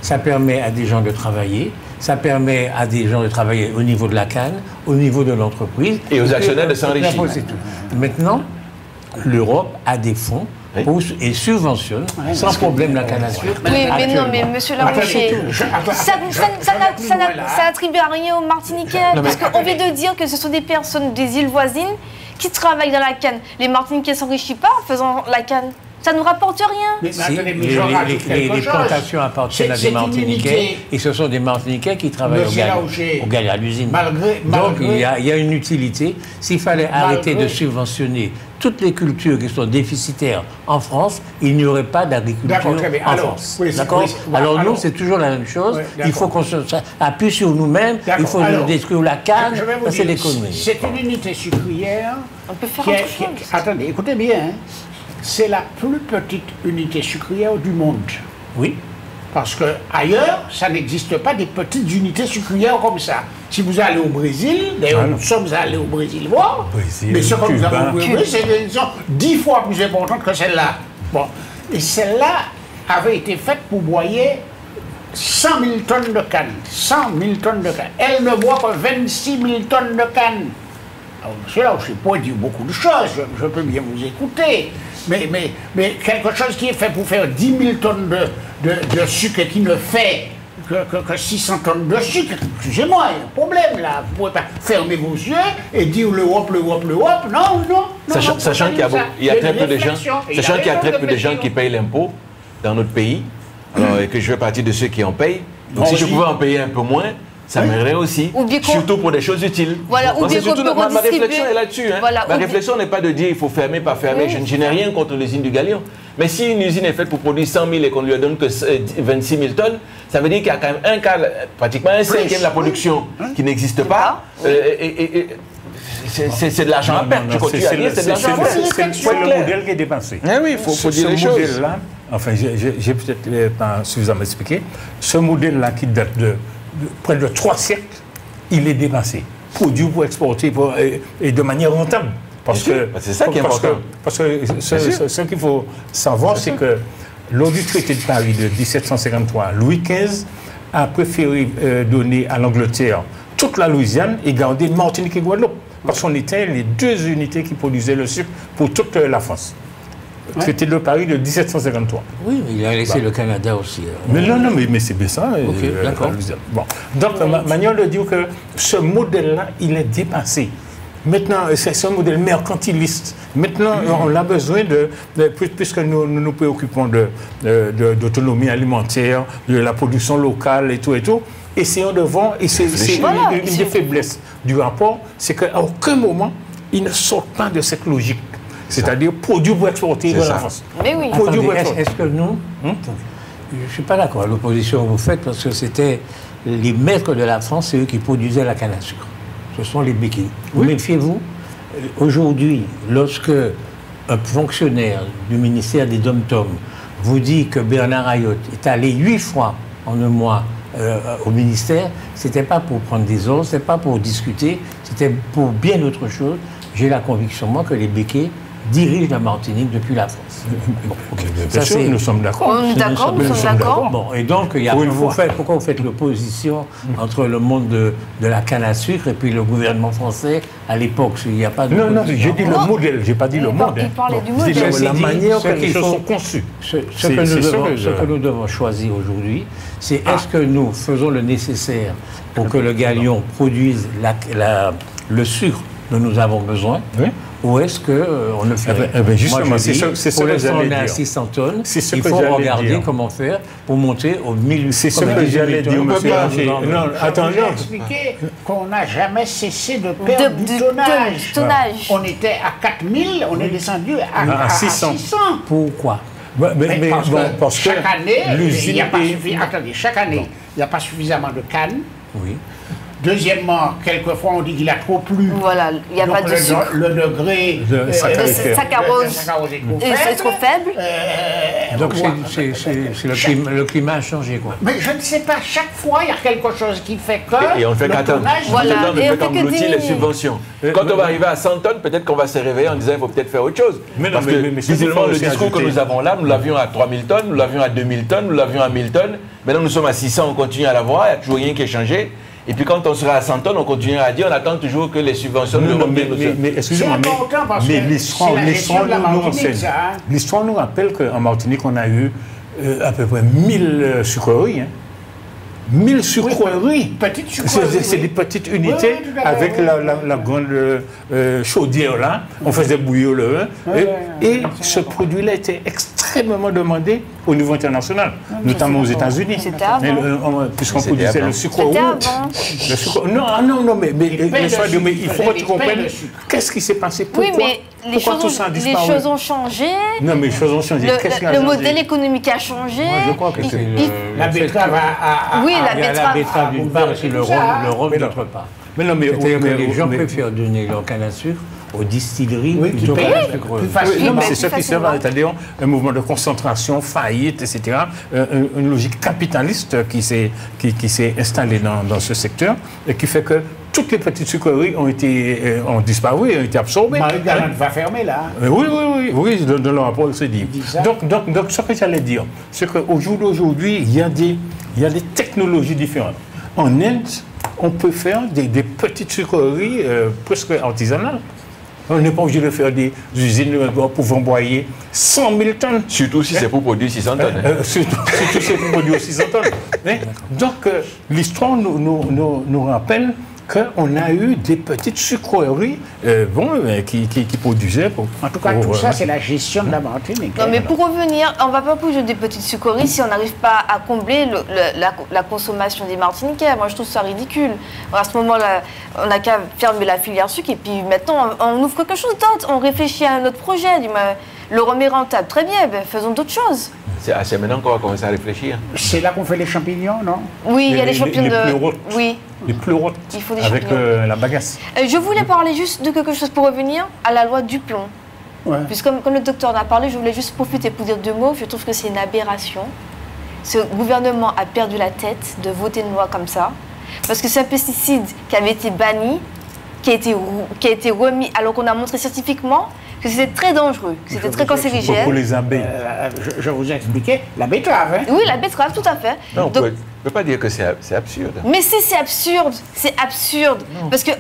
Ça permet à des gens de travailler. Ça permet à des gens de travailler au niveau de la canne, au niveau de l'entreprise. Et aux actionnaires de s'enrichir. C'est tout. Maintenant, l'Europe a des fonds et subventionne sans problème la canne à sucre. Oui, mais non, actuellement. mais monsieur Larouché, ça attribue à rien aux Martiniquais, parce qu'on vient de dire que ce sont des personnes des îles voisines qui travaillent dans la canne. Les Martiniquais ne s'enrichissent pas en faisant la canne. Ça ne nous rapporte rien. Mais Si, attendez, mais je rajoute quelque les chose. plantations appartiennent à C'est des une Martiniquais unité. et ce sont des Martiniquais qui travaillent Monsieur Laouché, à l'usine. malgré- Donc il y a une utilité. S'il fallait arrêter de subventionner toutes les cultures qui sont déficitaires en France, il n'y aurait pas d'agriculture D'accord, très bien. en Alors, France. oui, c'est- D'accord. oui, c'est- Alors alors- nous, c'est toujours la même chose. Oui, Il faut qu'on appuie sur nous-mêmes. Il D'accord. faut Alors, détruire la canne. Je vais vous Ça, c'est dire, l'économie. c'est une unité sucrière. On peut faire qui est- autre qui est- chose. attendez, écoutez bien. Hein. C'est la plus petite unité sucrière du monde. Oui. Parce que ailleurs, ça n'existe pas des petites unités sucrières comme ça. Si vous allez au Brésil, d'ailleurs nous sommes allés au Brésil voir, Brésil, mais ce que nous Cuba. avons vu, c'est des sont 10 fois plus importantes que celle-là. Bon. Et celle-là avait été faite pour broyer 100 000 tonnes de canne. 100 000 tonnes de canne. Elle ne boit que 26 000 tonnes de canne. Alors, monsieur, là, je ne sais pas dire beaucoup de choses, je peux bien vous écouter. Mais quelque chose qui est fait pour faire 10 000 tonnes de sucre et qui ne fait que 600 tonnes de sucre, excusez-moi, il y a un problème là. Vous ne pouvez pas fermer vos yeux et dire l'Europe, non. Sachant qu'il y a très peu de gens, sachant qu'il y a très peu de gens qui payent l'impôt dans notre pays, alors, et que je fais partie de ceux qui en payent. Donc si je pouvais en payer un peu moins, ça m'aiderait aussi, surtout pour des choses utiles. Voilà, ou bien ma réflexion est là-dessus. Hein. Voilà, ma réflexion n'est pas de dire il faut fermer, pas fermer. Je n'ai rien contre l'usine du Galion. Mais si une usine est faite pour produire 100 000 et qu'on ne lui donne que 26 000 tonnes, ça veut dire qu'il y a quand même un cas, pratiquement un cinquième de la production qui n'existe pas. C'est de l'argent à perdre. Tu continues à dire c'est de l'argent à perdre. C'est le modèle qui est dépensé. Oui, il faut dire les choses. Ce modèle-là, enfin, j'ai peut-être pas suffisamment expliqué, ce modèle-là qui date de près de 3 siècles, il est dépensé. Produit pour exporter et de manière rentable. C'est ça qui est important. Parce que ce qu'il faut savoir, c'est que lors du traité de Paris de 1753, Louis XV a préféré donner à l'Angleterre toute la Louisiane et garder Martinique et Guadeloupe. Parce qu'on était les 2 unités qui produisaient le sucre pour toute la France. Traité de Paris de 1753. Oui, mais il a laissé le Canada aussi. Mais mais c'est bien ça. D'accord. Bon. Donc, manière de dire que ce modèle-là, il est dépassé. Maintenant, c'est un modèle mercantiliste. Maintenant, on a besoin puisque nous nous préoccupons d'autonomie alimentaire, de la production locale et tout, essayons de voir, et c'est une des faiblesses du rapport, c'est qu'à aucun moment, il ne sort pas de cette logique. C'est-à-dire produit pour exporter dans la France. Mais oui. Est-ce que nous... Je ne suis pas d'accord à l'opposition que vous faites, parce que c'était les maîtres de la France, c'est eux qui produisaient la canne à sucre. Ce sont les béquilles. Oui. Méfiez-vous, aujourd'hui, lorsque un fonctionnaire du ministère des Dom-Tom vous dit que Bernard Ayotte est allé 8 fois en un mois au ministère, ce n'était pas pour prendre des ordres, ce n'était pas pour discuter, c'était pour bien autre chose. J'ai la conviction, moi, que les béquilles dirigent la Martinique depuis la France. Bon, okay, nous sommes d'accord. Nous sommes d'accord. Bon, et donc, pourquoi vous faites l'opposition entre le monde de la canne à sucre et puis le gouvernement français à l'époque? Il n'y a pas de... Non, j'ai dit le modèle, je n'ai pas dit le monde. Il parlait du modèle. La manière dont les choses sont conçues. Ce que nous devons choisir aujourd'hui, c'est est-ce que nous faisons le nécessaire pour que le Galion produise le sucre dont nous avons besoin, ou est-ce qu'on le fait? Justement, c'est ce que j'allais dire. À 600 tonnes, il faut regarder comment faire pour monter aux 1000. C'est ce que j'allais dire, monsieur. Non, attendez. Expliquer qu'on n'a jamais cessé de perdre du tonnage. On était à 4000, on est descendu à 600. Pourquoi? Parce que chaque année, il n'y a pas chaque année, il n'y a pas suffisamment de canne. Oui. Deuxièmement, quelquefois on dit qu'il a trop plu. Voilà, il n'y a pas de sucre. Le degré de saccharose est trop faible. Donc le climat a changé, quoi. Mais je ne sais pas, chaque fois il y a quelque chose qui fait que... Et on ne fait qu'attendre. Voilà. On ne fait qu'engloutir les subventions. Quand on va arriver à 100 tonnes, peut-être qu'on va se réveiller en disant qu'il faut peut-être faire autre chose. Parce que visiblement le discours que nous avons là, nous l'avions à 3000 tonnes, nous l'avions à 2000 tonnes, nous l'avions à 1000 tonnes. Maintenant nous sommes à 600, on continue à l'avoir, il n'y a toujours rien qui est changé. Et puis quand on sera à 100 tonnes, on continuera à dire, on attend toujours que les subventions de l'Europe viennent. Mais excusez-moi, mais l'histoire nous rappelle qu'en Martinique, on a eu à peu près 1000 sucreries. 1000 sucreries. Petites sucreries. C'est des petites unités avec la grande chaudière là. On faisait bouillir le vin. Et ce produit-là était extrêmement demandé au niveau international, notamment aux États-Unis. Puisqu'on produisait le sucre roux. Non, mais il faut que tu comprennes qu'est-ce qui s'est passé. Pourquoi les choses ont changé. Non, mais les choses ont changé. Le modèle économique a changé. Moi, je crois que c'est la betterave Oui, la betterave d'une part et le rhum d'autre part. Mais non, mais les gens préfèrent donner leur canne à sucre aux distilleries plutôt qu'à la sucrerie. C'est ce qui sert, c'est-à-dire un mouvement de concentration, faillite, etc. Une logique capitaliste qui s'est installée dans ce secteur et qui fait que toutes les petites sucreries ont disparu, ont été absorbées. Marie-Galante va fermer là. Oui, dans le rapport, il se dit. Donc, ce que j'allais dire, c'est qu'au jour d'aujourd'hui, il y a des technologies différentes. En Inde, on peut faire des petites sucreries presque artisanales. On n'est pas obligé de faire des usines pour envoyer 100 000 tonnes. Surtout si c'est pour produire 600 tonnes. Surtout si c'est pour produire 600 tonnes. Hein? Donc, l'histoire nous rappelle qu'on a eu des petites sucreries qui produisaient. En tout cas, tout ça, c'est la gestion de la Martinique. Non, mais pour revenir, on ne va pas produire des petites sucreries si on n'arrive pas à combler la consommation des Martiniquais. Moi, je trouve ça ridicule. À ce moment-là, on n'a qu'à fermer la filière sucre et puis maintenant, on ouvre quelque chose d'autre. On réfléchit à un autre projet. Le rhum est rentable, très bien, faisons d'autres choses. C'est maintenant qu'on va commencer à réfléchir. C'est là qu'on fait les champignons, non? Oui, il y a les champignons de... pleurotes. Oui. Les pleurotes Il faut des avec champignons. la bagasse. Je voulais parler juste de quelque chose pour revenir à la loi Duplon. Ouais. Puisque comme le docteur en a parlé, je voulais juste profiter pour dire 2 mots. Je trouve que c'est une aberration. Ce gouvernement a perdu la tête de voter une loi comme ça. Parce que c'est un pesticide qui avait été banni, qui a été remis, alors qu'on a montré scientifiquement que c'était très dangereux, que c'était très cancérigène. Pour les abeilles. Je vous ai expliqué la betterave. Hein? Oui, la betterave, tout à fait. Non, Donc, on ne peut pas dire que c'est absurde. mais c'est absurde, c'est absurde. Parce que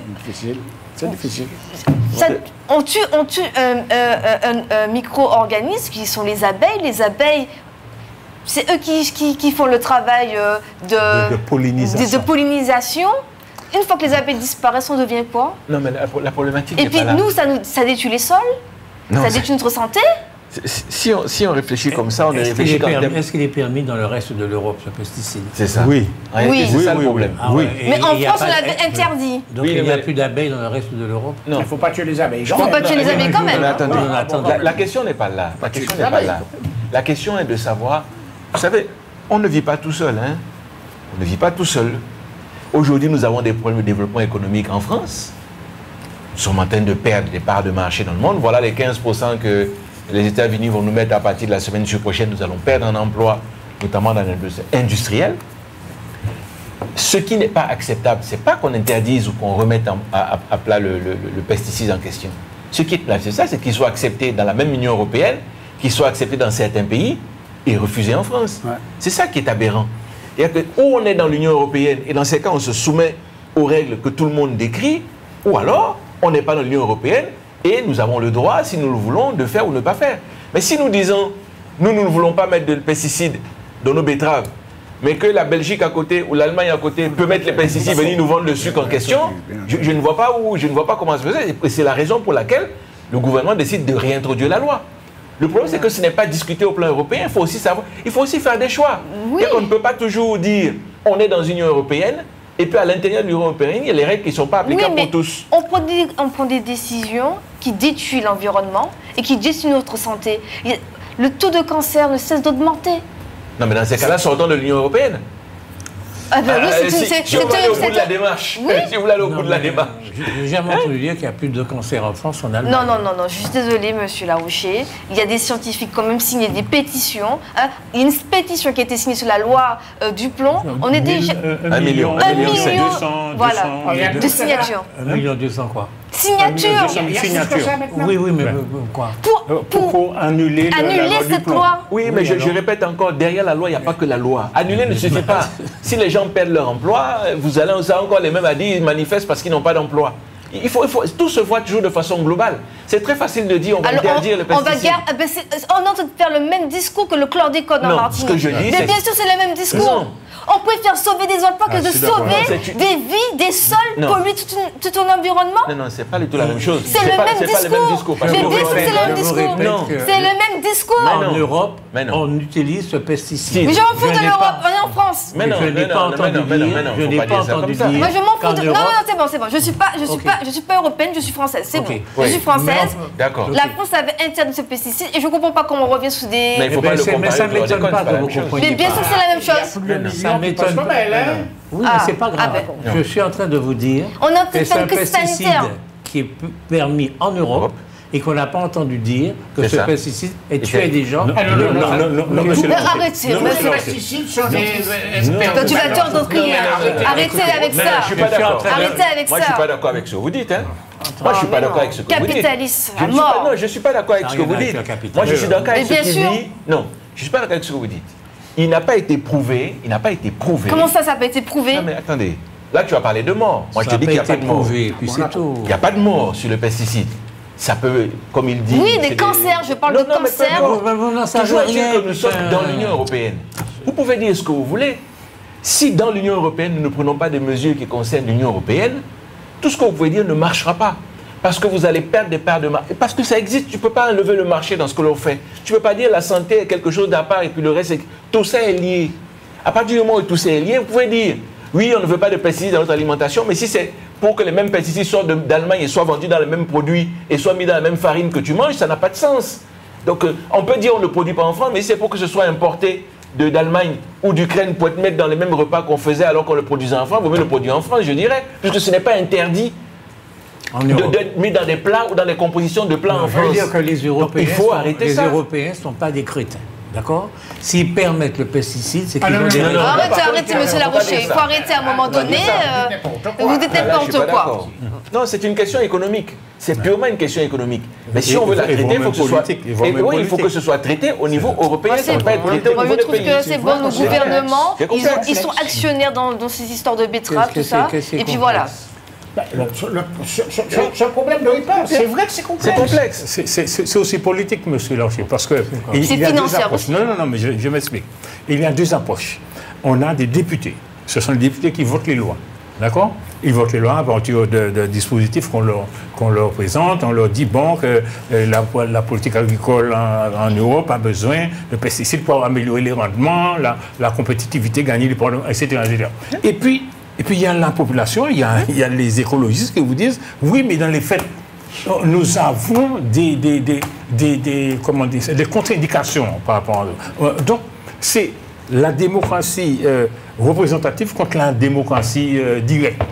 C'est difficile. on tue un micro-organisme qui sont les abeilles. Les abeilles, c'est eux qui font le travail De pollinisation. de pollinisation. Une fois que les abeilles disparaissent, on devient quoi? Non, mais la problématique Et n'est puis pas là. nous, ça détruit les sols, Non, ça c'est- détruit notre santé. Si on réfléchit comme ça, on réfléchit quand même. Est-ce qu'il est permis dans le reste de l'Europe, ce pesticide? C'est ça. Oui. En réalité, Oui. c'est ça Oui, le problème. Ah Oui. ouais, et Mais en il y a France, pas on de- l'avait interdit. Donc Oui, il n'y a mais- plus d'abeilles dans le reste de l'Europe? Non. Il ne faut pas tuer les abeilles. Il ne faut pas tuer les abeilles quand même. Mais attendez, Non, attendez. la question n'est pas là. La question les n'est pas abeilles. là. La question est de savoir, vous savez, on ne vit pas tout seul. Hein? On ne vit pas tout seul. Aujourd'hui, nous avons des problèmes de développement économique en France. Nous sommes en train de perdre des parts de marché dans le monde. Voilà les 15% que les États-Unis vont nous mettre à partir de la semaine prochaine. Nous allons perdre un emploi, notamment dans l'industrie industrielle. Ce qui n'est pas acceptable, ce n'est pas qu'on interdise ou qu'on remette à plat le pesticide en question. Ce qui est là, c'est ça, c'est qu'il soit accepté dans la même Union européenne, qu'il soit accepté dans certains pays et refusé en France. Ouais. C'est ça qui est aberrant. C'est-à-dire que ou on est dans l'Union européenne et dans ces cas, on se soumet aux règles que tout le monde décrit, ou alors on n'est pas dans l'Union européenne et nous avons le droit, si nous le voulons, de faire ou ne pas faire. Mais si nous disons, nous ne voulons pas mettre de pesticides dans nos betteraves, mais que la Belgique à côté ou l'Allemagne à côté peut mettre les pesticides et venir nous vendre le sucre en question, je ne vois pas comment ça se fait. Et c'est la raison pour laquelle le gouvernement décide de réintroduire la loi. Le problème, c'est que ce n'est pas discuté au plan européen. Il faut aussi savoir, il faut aussi faire des choix. Oui. Et on ne peut pas toujours dire, on est dans l'Union européenne, et puis à l'intérieur de l'Union européenne, il y a les règles qui ne sont pas applicables mais pour tous. on prend des décisions qui détruisent l'environnement et qui détruisent notre santé. Le taux de cancer ne cesse d'augmenter. Non, mais dans ces cas-là, sortons de l'Union européenne. Ah ben oui, Si vous voulez aller au bout de la démarche. Oui. Si vous voulez aller au bout de la démarche. J'ai jamais entendu dire qu'il n'y a plus de cancer en France, en Allemagne. Non, je suis désolée, monsieur Larouché. Il y a des scientifiques quand même signé des pétitions. Hein. Il y a une pétition qui a été signée sur la loi Duplon. On est déjà... 1 million. 1 million, 200, voilà, 200, de signatures. 1 million 200 quoi? Signature Il y a plus que ça maintenant. Oui, mais Ouais. quoi? Pour annuler la annuler loi cette Duplon. loi. Oui, mais je répète encore, derrière la loi, il n'y a pas que la loi. Annuler ne suffit pas. Si les gens perdent leur emploi, vous allez encore les mêmes à dire ils manifestent parce qu'ils n'ont pas d'emploi. Tout se voit toujours de façon globale. C'est très facile de dire on va Alors, interdire le on va pesticide. on est en train de faire le même discours que le chlordécone en Non, Martinique. ce que je dis, Mais c'est- bien sûr, c'est le même discours. Non. On préfère sauver des emplois que Ah, de je suis d'accord. sauver Non, c'est- des vies, des sols, Non. polluer tout un environnement. Non, c'est pas du tout la même chose. C'est le pas- même c'est pas le même discours. parce Mais que- bien sûr que c'est le même Je vous discours. répète Non. que C'est le même discours. Mais en non. Europe, Mais non. on utilise ce pesticide. Mais je m'en fous Je de n'ai l'Europe, pas- on est en France. Mais non, je mais n'ai non, pas mais entendu non, mais non, dire, mais non, je faut n'ai pas pas dire ça entendu comme ça. dire Moi, je m'en fous qu'en de... Europe- Non, c'est bon. Je suis pas européenne, je suis française. C'est Ok. bon. Oui. Je suis française. D'accord. La France avait interdit ce pesticide et je ne comprends pas comment on revient sous des... Mais il faut Eh ben, pas le c'est- mais comparer ça au ne m'étonne chlordécone, pas c'est pas que la vous même chose. compreniez Mais bien pas. sûr que c'est la même Il y a chose. plus de Ça millions qui m'étonne passent comme elle, hein. Oui, Ah, mais c'est pas grave. ah ben. Je suis en train de vous dire On est en train que de c'est faire un une crise pesticide sanitaire. qui est permis en Europe et qu'on n'a pas entendu dire que C'est ce ça. pesticide est Et tué c'est- des gens. Non, Ah, non, non, non, monsieur Mais Larouché. arrêtez, Non, mais monsieur Les c'est- Larouché. pesticides sont des Quand tu vas t'endoctriner, arrêtez avec Non, non, ça. je suis pas d'accord. Arrêtez avec Moi, je suis ça. pas d'accord avec ce que vous dites. Hein. Moi, je suis pas d'accord avec ce que vous dites. Capitaliste, Je à ne suis pas- mort. Non, je suis pas d'accord avec Ça ce que n'a vous rien à dites. voir avec le Moi, je suis d'accord avec Mais ce bien qu'il sûr. dit. Non, je suis pas d'accord avec ce que vous dites. Il n'a pas été prouvé. Il n'a pas été prouvé. Comment ça n'a pas été prouvé? Non, mais attendez. Là, tu as parlé de mort. Moi, je Ça te dis n'a qu'il n'y a pas pas été de mort. prouvé, puis c'est tout. Il n'y a pas de mort sur le pesticide. ça peut, comme il dit... Oui, des cancers, je parle de cancers. Toujours est-il que nous sommes dans l'Union européenne. Vous pouvez dire ce que vous voulez. Si dans l'Union européenne, nous ne prenons pas des mesures qui concernent l'Union européenne, tout ce que vous pouvez dire ne marchera pas. Parce que vous allez perdre des parts de marché. Parce que ça existe, tu ne peux pas enlever le marché dans ce que l'on fait. Tu ne peux pas dire la santé est quelque chose d'à part et puis le reste, tout ça est lié. À partir du moment où tout ça est lié, vous pouvez dire, oui, on ne veut pas de pesticides dans notre alimentation, mais si c'est pour que les mêmes pesticides sortent d'Allemagne et soient vendus dans les mêmes produits et soient mis dans la même farine que tu manges, ça n'a pas de sens. Donc on peut dire on ne produit pas en France, mais si c'est pour que ce soit importé d'Allemagne ou d'Ukraine pour être mis dans les mêmes repas qu'on faisait alors qu'on le produisait en France, vous mieux le produire en France, je dirais, puisque ce n'est pas interdit d'être mis dans des plats ou dans des compositions de plats en France. Je veux dire que les Européens il faut arrêter ça. Les Européens ne sont pas des crétins. D'accord? S'ils permettent le pesticide, c'est qu'ils ont des raisons. Arrêtez, monsieur Larocher. Il faut arrêter à un moment donné. Vous dites n'importe quoi. Non, c'est une question économique. C'est purement une question économique. Mais si on veut la traiter, il faut que ce soit... Oui, il faut que ce soit traité au niveau européen. Ça ne peut pas être traité au niveau des pays. Je trouve que c'est bon, nos gouvernements, ils sont actionnaires dans ces histoires de betteraves, tout ça. Et puis voilà. Ce problème de ripain, c'est vrai que c'est complexe. C'est complexe. C'est aussi politique, monsieur Larocher, parce que c'est financier aussi. Non, mais je m'explique. Il y a deux approches. On a des députés. Ce sont les députés qui votent les lois. D'accord? Ils votent les lois à partir de dispositifs qu'on leur présente. On leur dit, bon, que la politique agricole en Europe a besoin de pesticides pour améliorer les rendements, la compétitivité, gagner les problèmes, etc., etc. Et puis, il y a la population, il y a les écologistes qui vous disent, oui, mais dans les faits, nous avons des contre-indications par rapport à eux. Donc, c'est la démocratie représentative contre la démocratie directe.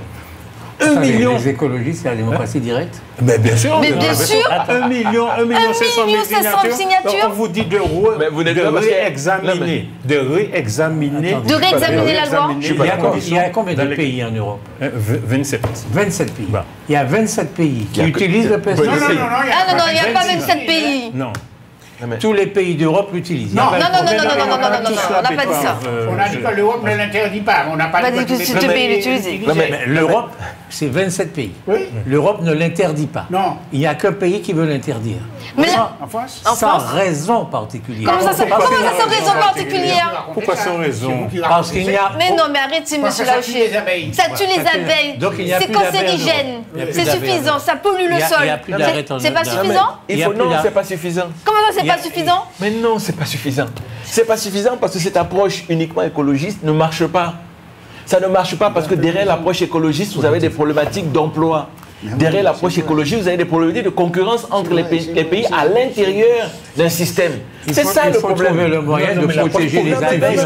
Les écologistes, c'est la démocratie directe? Mais bien sûr. Mais bien sûr. 1 million 700 000 signatures. Donc on vous dit de réexaminer. De réexaminer la loi. Il y a combien de pays en Europe? 27. 27 pays. Il y a 27 pays qui utilisent le pesticide. Non, il n'y a pas 27 pays. Non. Tous les pays d'Europe l'utilisent. Non, on n'a pas dit ça. On a dit que l'Europe ne l'interdit pas. On n'a pas dit que tous les pays l'utilisent. Mais l'Europe, c'est 27 pays. L'Europe ne l'interdit pas. Non. Il n'y a qu'un pays qui veut l'interdire. Mais en France, sans raison particulière. Comment ça, sans raison particulière? Pourquoi sans raison? Parce qu'il y a... Mais non, mais arrêtez, monsieur Larocher. Ça tue les abeilles. C'est cancérigène. C'est suffisant. Ça pollue le sol. C'est pas suffisant? Non, c'est pas suffisant. Comment ça, c'est pas suffisant? Mais non, c'est pas suffisant. C'est pas suffisant parce que cette approche uniquement écologiste ne marche pas. Ça ne marche pas parce que derrière l'approche écologiste, vous avez des problématiques d'emploi. Derrière l'approche écologique, vous avez des problématiques de concurrence entre les pays à l'intérieur d'un système. C'est ça le problème. Il faut trouver le moyen de protéger les abeilles.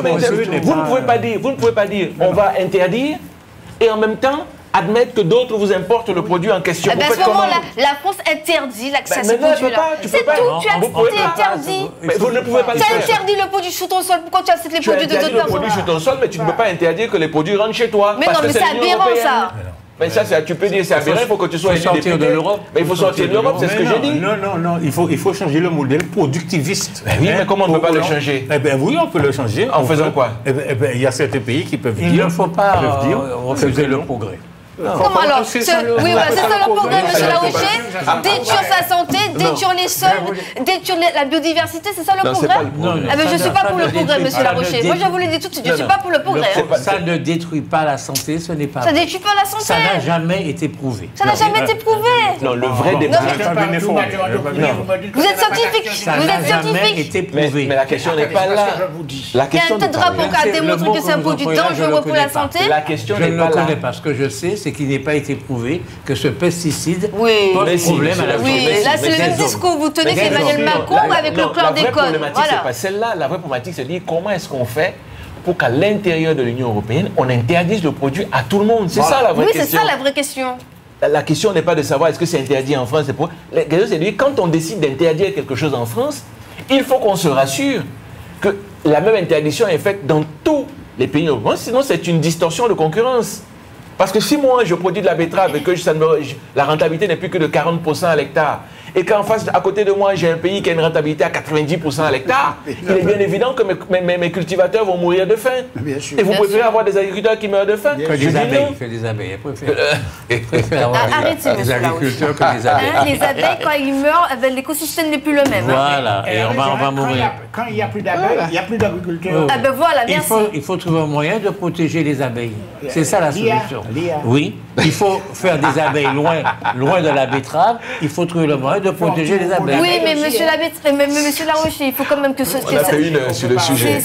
Vous ne pouvez pas dire on va interdire et en même temps admettre que d'autres vous importent le produit en question. À ce moment-là, la France interdit l'accès à ce produit-là. C'est tout, tu interdis. Mais vous ne pouvez pas le faire. Tu interdis le produit shoot au sol, pourquoi tu acceptes les produits de d'autres personnes? Tu interdis le produit shoot au sol, mais tu ne peux pas interdire que les produits rentrent chez toi. Mais non, mais c'est aberrant ça. Mais ça, tu peux dire c'est aberrant, il faut que tu sois sortir de l'Europe. Mais il faut sortir de l'Europe, c'est ce que j'ai dit. Non, il faut changer le modèle productiviste. Oui, mais comment on ne peut pas le changer? Eh bien oui, on peut le changer. En faisant quoi? Eh bien, il y a certains pays qui peuvent dire... Il ne faut pas refuser le progrès. Comment alors? Oui, c'est ça le progrès, monsieur Larocher. Détruire sa santé, détruire les sols, détruire la biodiversité, c'est ça le progrès? Je ne suis pas pour le progrès, monsieur Larocher. Moi, je vous l'ai dit tout de suite, je ne suis pas pour le progrès. Ça ne détruit pas la santé, ce n'est pas vrai. Ça ne détruit pas la santé. Ça n'a jamais été prouvé. Ça n'a jamais été prouvé. Non, le vrai débat... Vous êtes scientifique. Ça n'a jamais été prouvé. Mais la question n'est pas là. Il y a un tas de rapports qui a démontré que c'est un produit dangereux pour la santé. La question n'est pas là. Je ne le connais pas. Ce que je sais, c'est qu'il n'est pas été prouvé que ce pesticide pose problème à la santé. Oui, là c'est le même discours que vous tenez qu'Emmanuel Macron avec le chlordécone. La vraie problématique, c'est pas celle-là. La vraie problématique, c'est de dire comment est-ce qu'on fait pour qu'à l'intérieur de l'Union européenne, on interdise le produit à tout le monde. C'est ça la vraie question. Oui, c'est ça la vraie question. La question n'est pas de savoir est-ce que c'est interdit en France. La question, c'est de dire quand on décide d'interdire quelque chose en France, il faut qu'on se rassure que la même interdiction est faite dans tous les pays européens. Sinon, c'est une distorsion de concurrence. Parce que si moi, je produis de la betterave et que la rentabilité n'est plus que de 40% à l'hectare, et qu'en face, à côté de moi, j'ai un pays qui a une rentabilité à 90% à l'hectare, il est bien évident que mes cultivateurs vont mourir de faim. Bien sûr. Et vous préférez avoir des agriculteurs qui meurent de faim? Que des abeilles, fait des abeilles. Je préfère avoir Arrêtez, des monsieur agriculteurs que des abeilles. Les abeilles, quand ils meurent, l'écosystème n'est plus le même. Voilà, et on va mourir. Quand il n'y a plus d'abeilles, il n'y a plus d'agriculteurs. Ah ben voilà, merci. Il faut trouver un moyen de protéger les abeilles. C'est ça la solution. L'IA. Oui, il faut faire des abeilles loin de la betterave. Il faut trouver le moyen de protéger les abeilles. Oui, mais monsieur Larocher, il faut quand même que ce... On a fait une sur le sujet.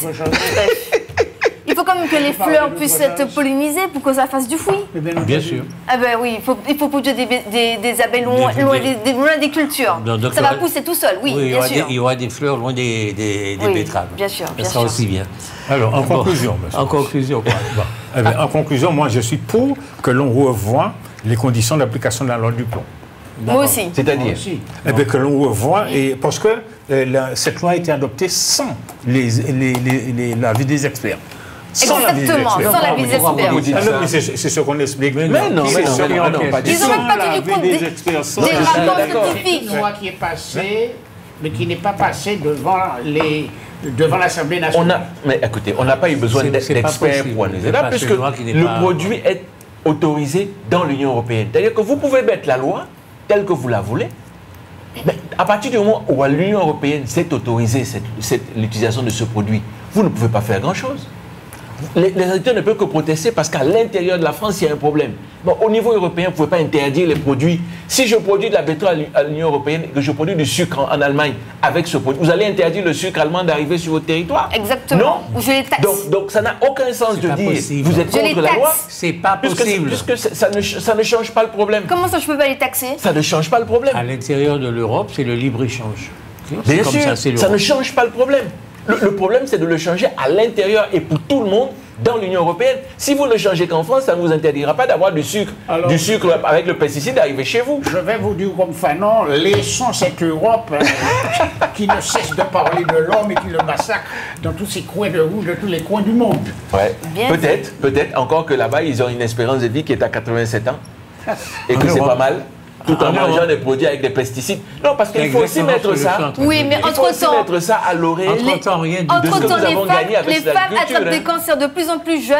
Il faut quand même que les fleurs puissent être pollinisées pour que ça fasse du fruit. Bien sûr. Ah ben oui, il faut produire des abeilles loin des cultures. Donc, ça va pousser tout seul, oui, bien sûr. Il y aura des fleurs loin des Oui, betteraves. bien sûr, Ça bien sera sûr. aussi bien. Alors, en conclusion, monsieur. En conclusion, quoi. Bon. Eh bien, en conclusion, moi, je suis pour que l'on revoie les conditions d'application de la loi du plomb. Moi aussi. C'est-à-dire? Eh bien, que l'on revoie, et parce que cette loi a été adoptée sans l'avis des experts. Exactement, sans l'avis des experts. Vous dites Ah non, ça. mais c'est ce qu'on explique. Mais non, C'est mais non, ce mais non, qu'on non, explique. pas du Ils ont même pas tenu compte des des experts. Sans des l'avis rapports d'accord. scientifiques. Une loi qui est passée, mais qui n'est pas passée devant l'Assemblée nationale. Mais écoutez, on n'a pas eu besoin C'est pas d'experts possible. pour analyser C'est là, pas puisque une loi qui n'est le pas- produit est autorisé dans l'Union européenne. C'est-à-dire que vous pouvez mettre la loi telle que vous la voulez, mais à partir du moment où l'Union européenne s'est autorisée l'utilisation de ce produit, vous ne pouvez pas faire grand-chose. Les agriculteurs ne peuvent que protester parce qu'à l'intérieur de la France, il y a un problème. Bon, au niveau européen, vous ne pouvez pas interdire les produits. Si je produis de la betterave à l'Union européenne et que je produis du sucre en Allemagne avec ce produit, vous allez interdire le sucre allemand d'arriver sur votre territoire? Exactement. Non. Ou je les taxe. Donc ça n'a aucun sens de pas dire possible. vous êtes Je les contre la taxe. loi. C'est pas possible. Puisque ça ne change pas le problème. Comment ça, je peux pas les taxer? Ça ne change pas le problème. À l'intérieur de l'Europe, c'est le libre-échange. C'est Bien comme sûr, ça, c'est ça ne l'Europe. change pas le problème. Le problème, c'est de le changer à l'intérieur et pour tout le monde dans l'Union européenne. Si vous ne le changez qu'en France, ça ne vous interdira pas d'avoir du sucre avec le pesticide arrivé chez vous. Je vais vous dire comme Fanon, laissons cette Europe qui ne cesse de parler de l'homme et qui le massacre dans tous ces coins de rouge, de tous les coins du monde. Ouais. Bien Peut-être encore que là-bas, ils ont une espérance de vie qui est à 87 ans et que En c'est Europe. pas mal. Tout en En mangeant Europe. des produits avec des pesticides. Non, parce qu'il C'est faut aussi exactement mettre ce que je ça. suis en train de Oui, dire. mais Il faut aussi entre-temps, mettre ça à l'oreille. Entre-temps, rien du tout. de ce que nous entre-temps, avons gagné avec les cette femmes agriculture, attrapent hein. des cancers de plus en plus jeunes.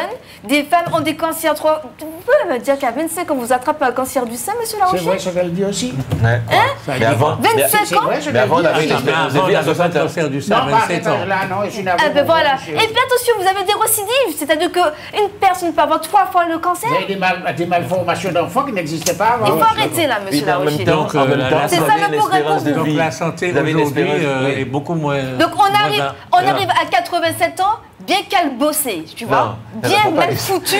Des femmes ont des cancers trop... Vous pouvez me dire qu'à 25 ans, vous attrapez un cancer du sein, monsieur C'est vrai Larocher? ce qu'elle dit aussi. Ouais. Ça Mais dit avant, 25 C'est ans? vrai ce mais qu'elle avant, on dit. avait une Mais espérance de avant, vie on à n'avait pas 60 de ans. cancer du sein Non, à pas 27 ans. là, non, je Ah ben voilà. Et puis attention, vous avez des récidives. C'est-à-dire qu'une personne peut avoir 3 fois le cancer. Vous avez des malformations d'enfants qui n'existaient pas Il avant. faut arrêter là, monsieur Et en même Larocher. temps, Donc, en même temps, c'est vous ça avez le une progrès espérance de pour vous. vie. Donc la santé Vous avez une aujourd'hui espérance, oui. est beaucoup moins... Donc on arrive à 87 ans, bien calbossé, tu vois, Non, bien faut pas mal dire ça. foutu.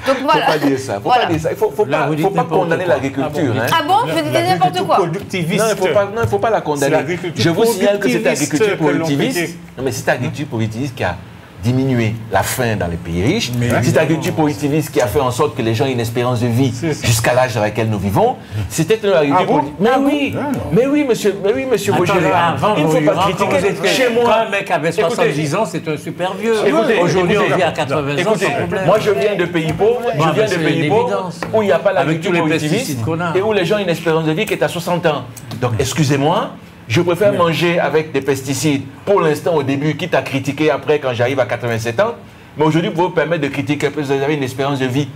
Donc Faut voilà. pas dire ça. Faut Voilà. pas dire ça. Il faut Là, vous pas, dites faut pas n'importe condamner quoi. l'agriculture. hein. Ah bon, je dis n'importe quoi. Productiviste. Non, il faut pas la condamner. C'est l'agriculture Je vous signale que cette productiviste agriculture que l'on productiviste, critique. non mais cette agriculture productiviste qui a diminué la faim dans les pays riches, Mais cette agriculture productiviste qui a fait en sorte que les gens aient une espérance de vie C'est ça. jusqu'à l'âge dans lequel nous vivons, c'était une agriculture Ah bon productiviste. Mais oui, monsieur Attendez, Vaugirard, avant, il ne faut pas critiquer. Chez Quand moi, un mec avait 70 ans, c'est un super vieux. Écoutez, Aujourd'hui, écoutez, on vit à 80 ans écoutez, sans problème. moi je viens de pays pauvres, Bon, je viens ben, de c'est pays une pauvres évidence. où il n'y a pas Avec tous l'agriculture les productiviste pesticides qu'on a. et où les gens ont une espérance de vie qui est à 60 ans. Donc excusez-moi, je préfère manger avec des pesticides pour l'instant au début, quitte à critiquer après quand j'arrive à 87 ans. Mais aujourd'hui, vous vous permettre de critiquer parce que vous avez une espérance de vie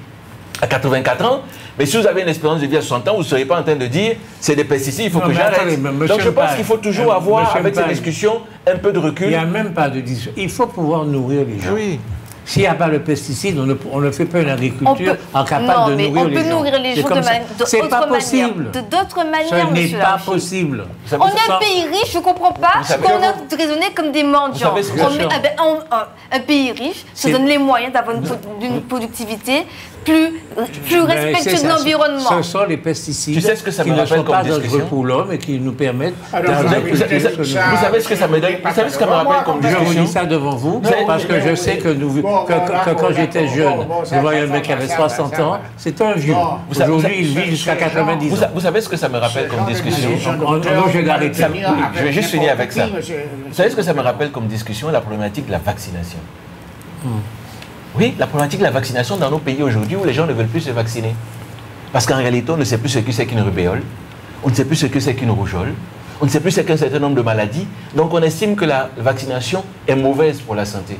à 84 ans. Mais si vous avez une espérance de vie à 60 ans, vous ne serez pas en train de dire c'est des pesticides, il faut Non, que mais j'arrête. attendez, mais monsieur Donc je pense Mpaye, qu'il faut toujours avoir, monsieur avec ces Mpaye, discussions, un peu de Il recul. n'y a même pas de discussion. Il faut pouvoir nourrir les gens. Oui. S'il n'y a pas le pesticide, on ne fait pas une On agriculture peut- incapable non, de mais nourrir on les peut gens. nourrir les C'est gens comme de ça. C'est d'autres pas manières. possible. De d'autres Ce manières, n'est monsieur pas Larocher. possible. On est un pays riche, je ne comprends pas Vous savez- qu'on a raisonné comme des mendiants. savez ce que- On Bien sûr. met- ah ben, un pays riche se C'est- donne les moyens d'avoir d'une productivité plus Ben, respectueuse c'est de ça. l'environnement. Ce sont les pesticides Tu sais ce que ça qui me ne rappelle sont comme pas dangereux discussion pour l'homme et qui nous permettent Alors, d'avoir vous une avez- culture vous avez- que nous- ça- Vous savez ce que ça me donne? Vous savez ce que ça me rappelle comme Je vous discussion? dis ça devant vous, savez- parce que je sais que, quand j'étais jeune, je voyais un mec qui avait 60 ans, c'était un vieux. Vous savez- Aujourd'hui, il vit jusqu'à 90 ans. Vous savez ce que ça me rappelle comme discussion? Je vais l'arrêter. Je vais juste finir avec ça. Vous savez ce que ça me rappelle comme discussion? La problématique de la vaccination. Oui, la problématique de la vaccination dans nos pays aujourd'hui où les gens ne veulent plus se vacciner. Parce qu'en réalité, on ne sait plus ce que c'est qu'une rubéole, on ne sait plus ce que c'est qu'une rougeole, On ne sait plus c'est qu'un certain nombre de maladies. Donc on estime que la vaccination est mauvaise pour la santé.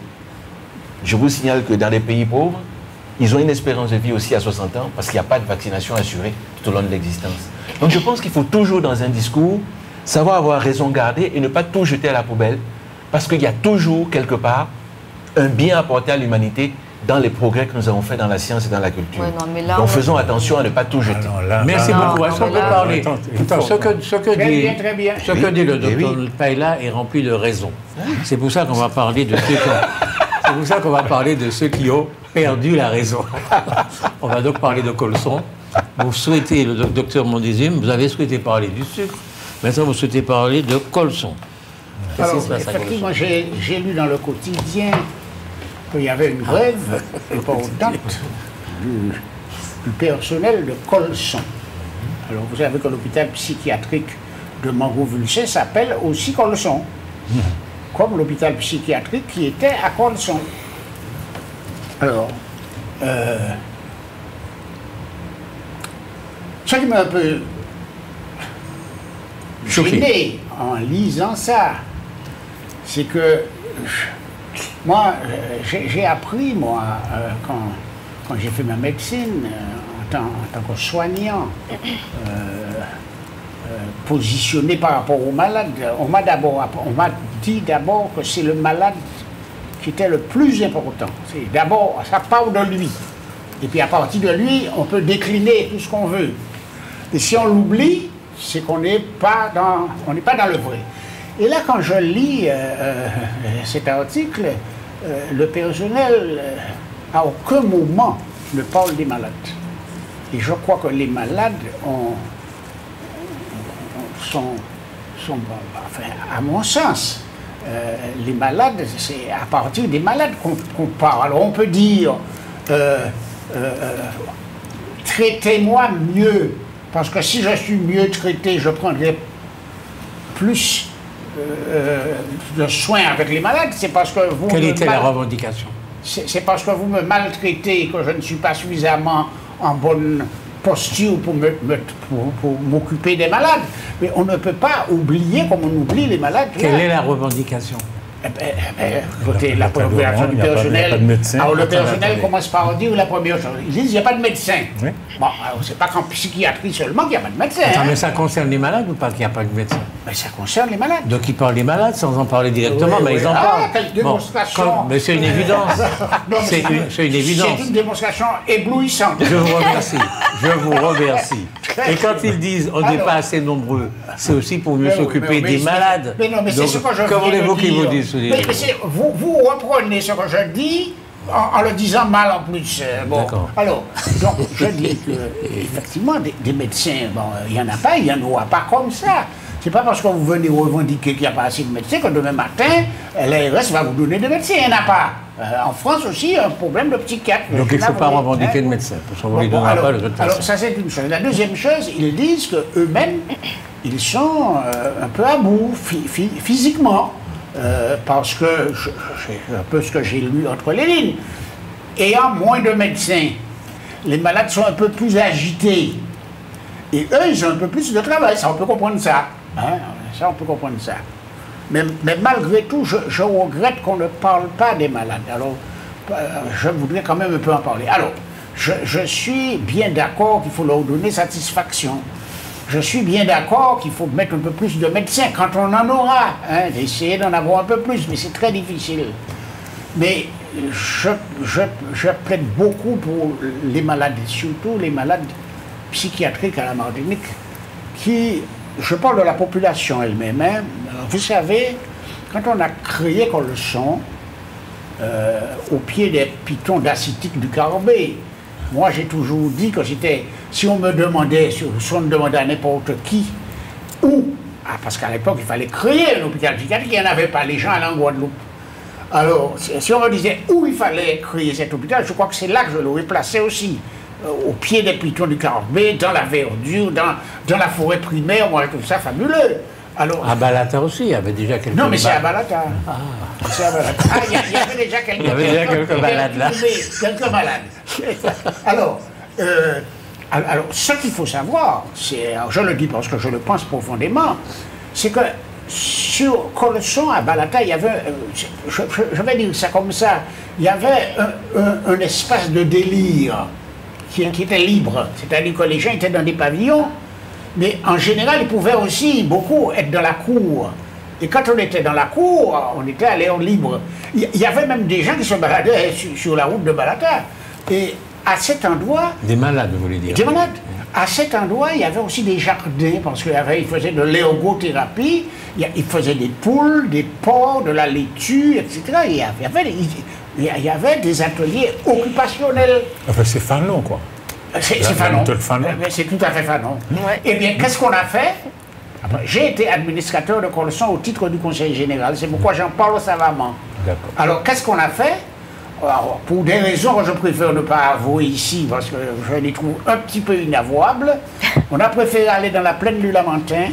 Je vous signale que dans les pays pauvres, ils ont une espérance de vie aussi à 60 ans parce qu'il n'y a pas de vaccination assurée tout au long de l'existence. Donc je pense qu'il faut toujours dans un discours savoir avoir raison garder et ne pas tout jeter à la poubelle parce qu'il y a toujours quelque part un bien apporté à l'humanité dans les progrès que nous avons faits dans la science et dans la culture. Ouais, non, mais là, donc faisons attention à ne pas tout jeter. Merci beaucoup. Est-ce qu'on peut parler Très bien. Ce que dit le docteur Paella est rempli de raison. C'est pour ça qu'on va parler de ceux qui ont perdu la raison. On va donc parler de Colson. Vous souhaitez, le docteur Mondésime, vous avez souhaité parler du sucre. Maintenant, vous souhaitez parler de Colson. Alors, effectivement, j'ai lu dans le quotidien qu'il y avait une grève importante du personnel de Colson. Alors, vous savez que l'hôpital psychiatrique de Mango-Vulcin s'appelle aussi Colson, comme l'hôpital psychiatrique qui était à Colson. Alors, ce qui m'a un peu gêné en lisant ça, c'est que moi, j'ai appris, moi, quand j'ai fait ma médecine, en tant que soignant, positionné par rapport au malade, on m'a dit d'abord que c'est le malade qui était le plus important. D'abord, ça part de lui. Et puis à partir de lui, on peut décliner tout ce qu'on veut. Et si on l'oublie, c'est qu'on n'est pas dans le vrai. Et là, quand je lis cet article, le personnel à aucun moment ne parle des malades. Et je crois que les malades sont enfin, à mon sens, les malades, c'est à partir des malades qu'on parle. Alors on peut dire, traitez-moi mieux, parce que si je suis mieux traité, je prendrai plus de soins avec les malades. C'est parce que vous... Quelle était la revendication? C'est parce que vous me maltraitez que je ne suis pas suffisamment en bonne posture pour m'occuper des malades. Mais on ne peut pas oublier comme on oublie les malades. Quelle est la revendication? Écoutez, la revendication du personnel. Alors le personnel commence par dire la première chose. Ils disent qu'il n'y a pas de médecin. Oui. Bon, c'est pas qu'en psychiatrie seulement qu'il n'y a pas de médecin. Attends, mais ça concerne les malades ou pas qu'il n'y a pas de médecin? Mais ça concerne les malades. Donc ils parlent des malades sans en parler directement, mais ils en parlent. Quelle démonstration. Mais c'est une évidence. C'est une évidence. C'est une démonstration éblouissante. Je vous remercie. Je vous remercie. Et quand ils disent on n'est pas assez nombreux, c'est aussi pour mieux s'occuper des malades. Mais non, mais c'est ce que je viens de dire. Comment voulez-vous qu'ils vous disent? Mais vous reprenez ce que je dis en le disant mal en plus. Bon. Alors, donc je dis que effectivement des médecins, bon, il n'y en a pas, il n'y en aura pas comme ça. C'est pas parce que vous venez revendiquer qu'il n'y a pas assez de médecins que demain matin, l'ARS va vous donner des médecins. Il n'y en a pas. En France aussi, il y a un problème de psychiatre. Donc il ne faut pas revendiquer de médecins, parce qu'on ne les donnera pas de toute façon. Alors ça c'est une chose. La deuxième chose, ils disent qu'eux-mêmes, ils sont un peu à bout physiquement, parce que c'est un peu ce que j'ai lu entre les lignes. Ayant moins de médecins, les malades sont un peu plus agités. Et eux, ils ont un peu plus de travail. Ça, on peut comprendre ça. Hein? Ça, on peut comprendre ça. Mais malgré tout, je regrette qu'on ne parle pas des malades. Alors, je voudrais quand même un peu en parler. Alors, je suis bien d'accord qu'il faut leur donner satisfaction. Je suis bien d'accord qu'il faut mettre un peu plus de médecins quand on en aura. Hein, d'essayer d'en avoir un peu plus, mais c'est très difficile. Mais je plaide beaucoup pour les malades, surtout les malades psychiatriques à la Martinique, qui... Je parle de la population elle-même. Hein. Vous savez, quand on a créé Colson, au pied des pitons d'acitique du Carbet, moi j'ai toujours dit que c'était, si on me demandait, si on me demandait à n'importe qui, où, parce qu'à l'époque il fallait créer un hôpital psychiatrique, il n'y en avait pas, les gens allaient en Guadeloupe. Alors, si on me disait où il fallait créer cet hôpital, je crois que c'est là que je l'aurais placé aussi. Au pied des pitons du Carbet, dans la verdure, dans la forêt primaire, moi je trouve ça fabuleux. Alors, à Balata aussi, il y avait déjà quelques... Non, mais c'est à Balata. C'est à Balata. Il y avait déjà quelques malades là. Quelques malades. Alors, ce qu'il faut savoir, je le dis parce que je le pense profondément, c'est que sur Colson à Balata, il y avait, je vais dire ça comme ça, il y avait un espace de délire qui était libre. C'est-à-dire que les gens étaient dans des pavillons, mais en général, ils pouvaient aussi beaucoup être dans la cour. Et quand on était dans la cour, on était à l'air libre. Il y avait même des gens qui se baladaient sur la route de Balata. Et à cet endroit... Des malades, vous voulez dire. Des malades. À cet endroit, il y avait aussi des jardins, parce qu'ils faisaient de l'ergothérapie, ils faisaient des poules, des porcs, de la laitue, etc. Il y avait des ateliers occupationnels. Enfin, c'est Fanon, quoi. C'est Fanon. C'est tout à fait Fanon. Ouais. Eh bien, qu'est-ce qu'on a fait? J'ai été administrateur de Colson au titre du Conseil général, c'est pourquoi j'en parle savamment. Alors, qu'est-ce qu'on a fait? Alors, pour des raisons que je préfère ne pas avouer ici, parce que je les trouve un petit peu inavouables, on a préféré aller dans la plaine du Lamentin,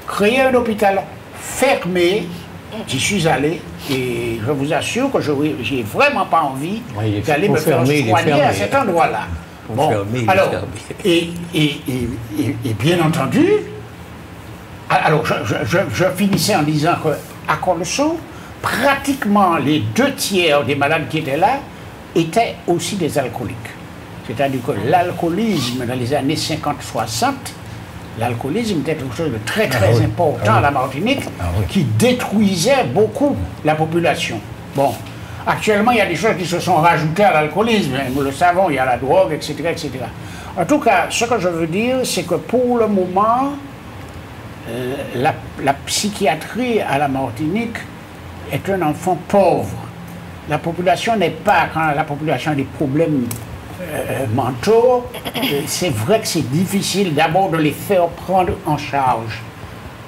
créer un hôpital fermé. J'y suis allé, et je vous assure que je n'ai vraiment pas envie d'aller me faire soigner à cet endroit-là. Bon, alors, et bien entendu, alors je finissais en disant qu'à Colson, pratiquement les 2/3 des malades qui étaient là étaient aussi des alcooliques. C'est-à-dire que l'alcoolisme dans les années 50-60, l'alcoolisme était quelque chose de très important à la Martinique, qui détruisait beaucoup la population. Bon, actuellement, il y a des choses qui se sont rajoutées à l'alcoolisme, nous le savons, il y a la drogue, etc., etc. En tout cas, ce que je veux dire, c'est que pour le moment, la psychiatrie à la Martinique est un enfant pauvre. La population n'est pas, quand la population a des problèmes mentaux, c'est vrai que c'est difficile d'abord de les faire prendre en charge.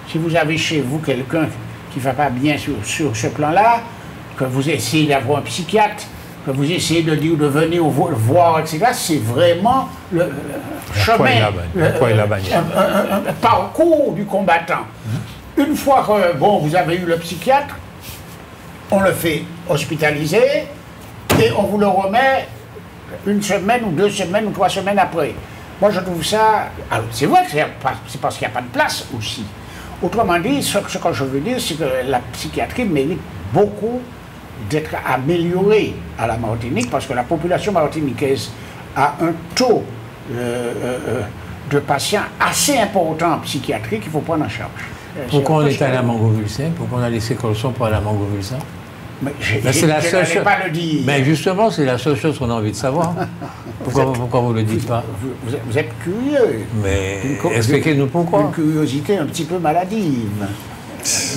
Si vous avez chez vous quelqu'un qui ne va pas bien sur ce plan-là, que vous essayez d'avoir un psychiatre, que vous essayez de dire de venir le voir, etc., c'est vraiment le chemin, un parcours du combattant. Une fois que vous avez eu le psychiatre, on le fait hospitaliser et on vous le remet 1 semaine ou 2 semaines ou 3 semaines après. Moi, je trouve ça... Alors, c'est vrai que c'est parce qu'il n'y a pas de place aussi. Autrement dit, ce que je veux dire, c'est que la psychiatrie mérite beaucoup d'être améliorée à la Martinique, parce que la population martiniquaise a un taux de patients assez important en psychiatrie qu'il faut prendre en charge. Pourquoi on est à la Mangovulsin? Pourquoi on a laissé Colson pour aller à Mangovulsin? C'est la seule chose. Pas le dire. Mais justement, c'est la seule chose qu'on a envie de savoir. Pourquoi vous ne le dites pas? Vous êtes curieux. Mais expliquez-nous pourquoi. Une curiosité un petit peu maladive.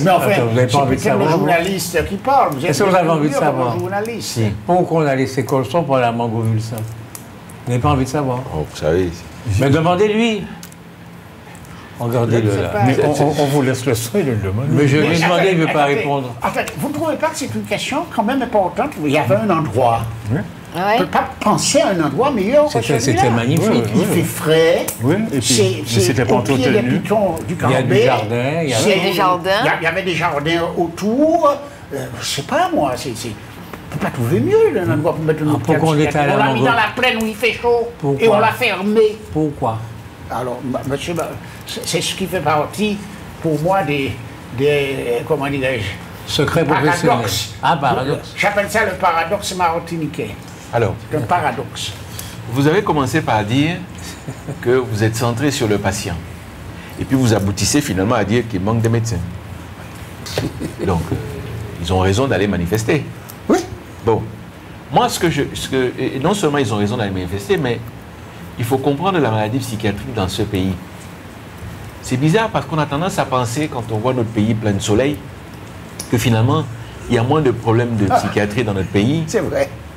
Mais enfin, vous n'avez pas envie de savoir. C'est le journaliste qui parle. Est-ce que vous avez envie de savoir? Si. Pourquoi on a laissé Colson pour aller à Mangovulsin? Vous n'avez pas envie de savoir? Oh, vous savez. Mais demandez-lui. Regardez-le là. Mais on vous laisse le soin de le demander. Mais je lui ai demandé, il ne veut pas répondre. Vous ne trouvez pas que c'est une question quand même importante? Il y avait un endroit. Ouais. On ne peut pas penser à un endroit meilleur que celui-là. C'était magnifique. Il fait frais. Oui, et puis c'était pas entretenu. Il y a du jardin. Il y a des jardins. Il y avait des jardins autour. Je ne sais pas moi. On ne peut pas trouver mieux d'un endroit pour mettre une pourquoi on est allé à On l'a mis dans la plaine où il fait chaud. Pourquoi? Et on l'a fermé. Pourquoi? Alors, monsieur, c'est ce qui fait partie, pour moi, des comment dirais-je, secret professionnel. Paradoxe. Paradoxe. J'appelle ça le paradoxe martiniquais. Alors, c'est un paradoxe. Vous avez commencé par dire que vous êtes centré sur le patient. Et puis vous aboutissez finalement à dire qu'il manque de médecins. Donc, ils ont raison d'aller manifester. Oui. Bon, moi, et non seulement ils ont raison d'aller manifester, mais il faut comprendre la maladie psychiatrique dans ce pays. C'est bizarre parce qu'on a tendance à penser, quand on voit notre pays plein de soleil, que finalement, il y a moins de problèmes de psychiatrie dans notre pays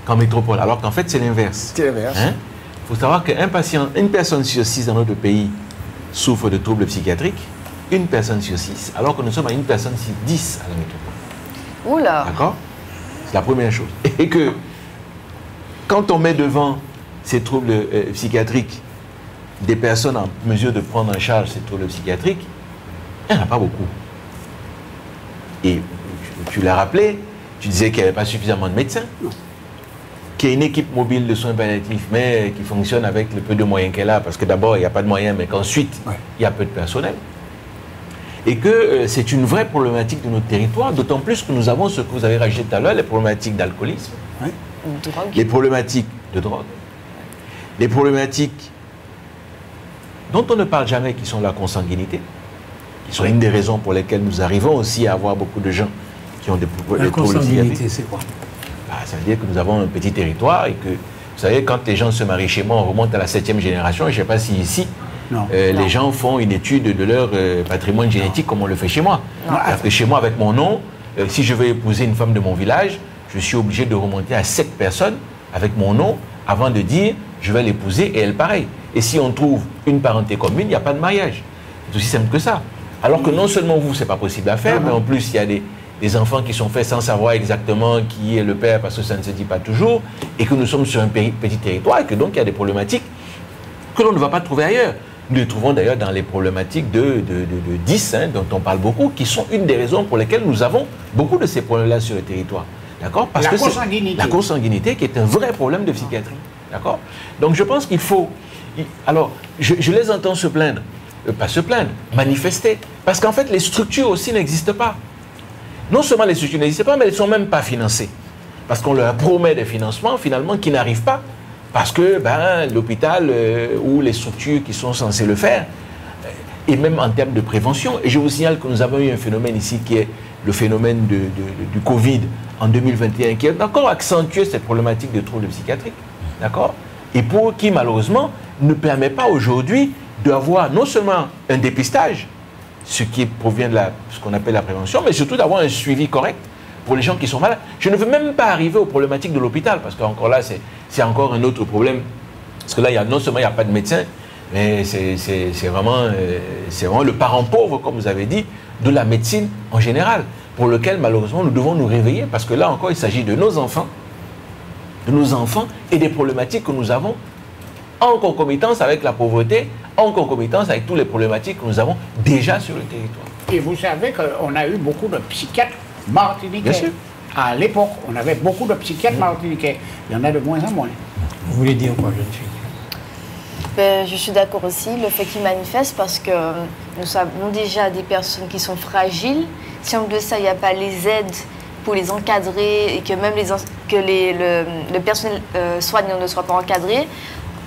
qu'en métropole. Alors qu'en fait, c'est l'inverse. C'est l'inverse. Il faut savoir qu'une personne sur 6 dans notre pays souffre de troubles psychiatriques, 1 personne sur 6, alors que nous sommes à 1 personne sur 10 à la métropole. Oula. D'accord? C'est la première chose. Et que quand on met devant ces troubles psychiatriques des personnes en mesure de prendre en charge ces troubles psychiatriques, il n'y en a pas beaucoup. Et tu l'as rappelé, tu disais qu'il n'y avait pas suffisamment de médecins, qu'il y a une équipe mobile de soins palliatifs, mais qui fonctionne avec le peu de moyens qu'elle a, parce que d'abord, il n'y a pas de moyens, mais qu'ensuite, il y a peu de personnel. et que c'est une vraie problématique de notre territoire, d'autant plus que nous avons ce que vous avez rajouté tout à l'heure, les problématiques d'alcoolisme, les problématiques de drogue, les problématiques dont on ne parle jamais, qui sont la consanguinité, qui sont une des raisons pour lesquelles nous arrivons aussi à avoir beaucoup de gens qui ont des problèmes. La consanguinité, c'est quoi? Ça veut dire que nous avons un petit territoire et que, vous savez, quand les gens se marient chez moi, on remonte à la 7e génération, je ne sais pas si ici, les gens font une étude de leur patrimoine génétique comme on le fait chez moi. Parce que chez moi, avec mon nom, si je veux épouser une femme de mon village, je suis obligé de remonter à 7 personnes avec mon nom avant de dire je vais l'épouser et elle pareil. Et si on trouve une parenté commune, il n'y a pas de mariage. C'est aussi simple que ça. Alors que non seulement vous, ce n'est pas possible à faire, mais en plus, il y a des enfants qui sont faits sans savoir exactement qui est le père, parce que ça ne se dit pas toujours, et que nous sommes sur un petit territoire, et que donc il y a des problématiques que l'on ne va pas trouver ailleurs. Nous les trouvons d'ailleurs dans les problématiques de 10, dont on parle beaucoup, qui sont une des raisons pour lesquelles nous avons beaucoup de ces problèmes-là sur le territoire. D'accord? Parce que c'est la consanguinité qui est un vrai problème de psychiatrie. D'accord? Donc je pense qu'il faut... Alors, je les entends se plaindre. Pas se plaindre, manifester. Parce qu'en fait, les structures aussi n'existent pas. Non seulement les structures n'existent pas, mais elles ne sont même pas financées. Parce qu'on leur promet des financements, finalement, qui n'arrivent pas. Parce que l'hôpital ou les structures qui sont censées le faire, et même en termes de prévention. Et je vous signale que nous avons eu un phénomène ici qui est le phénomène du Covid en 2021, qui a encore accentué cette problématique de troubles psychiatriques. D'accord? Et qui, malheureusement, ne permet pas aujourd'hui d'avoir non seulement un dépistage, ce qui provient de ce qu'on appelle la prévention, mais surtout d'avoir un suivi correct pour les gens qui sont malades. Je ne veux même pas arriver aux problématiques de l'hôpital, parce qu'encore là, c'est encore un autre problème. Parce que là, non seulement il n'y a pas de médecin, mais c'est vraiment le parent pauvre, comme vous avez dit, de la médecine en général, pour lequel, malheureusement, nous devons nous réveiller, parce que là encore, il s'agit de nos enfants et des problématiques que nous avons en concomitance avec la pauvreté, en concomitance avec toutes les problématiques que nous avons déjà sur le territoire. Et vous savez qu'on a eu beaucoup de psychiatres martiniquais. Bien sûr. À l'époque, on avait beaucoup de psychiatres martiniquais. Il y en a de moins en moins. Vous voulez dire quoi, jeune fille? Je suis d'accord aussi, le fait qu'ils manifestent, parce que nous savons déjà des personnes qui sont fragiles. Si en plus de ça, il n'y a pas les aides pour les encadrer et que même le personnel soignant ne soit pas encadré,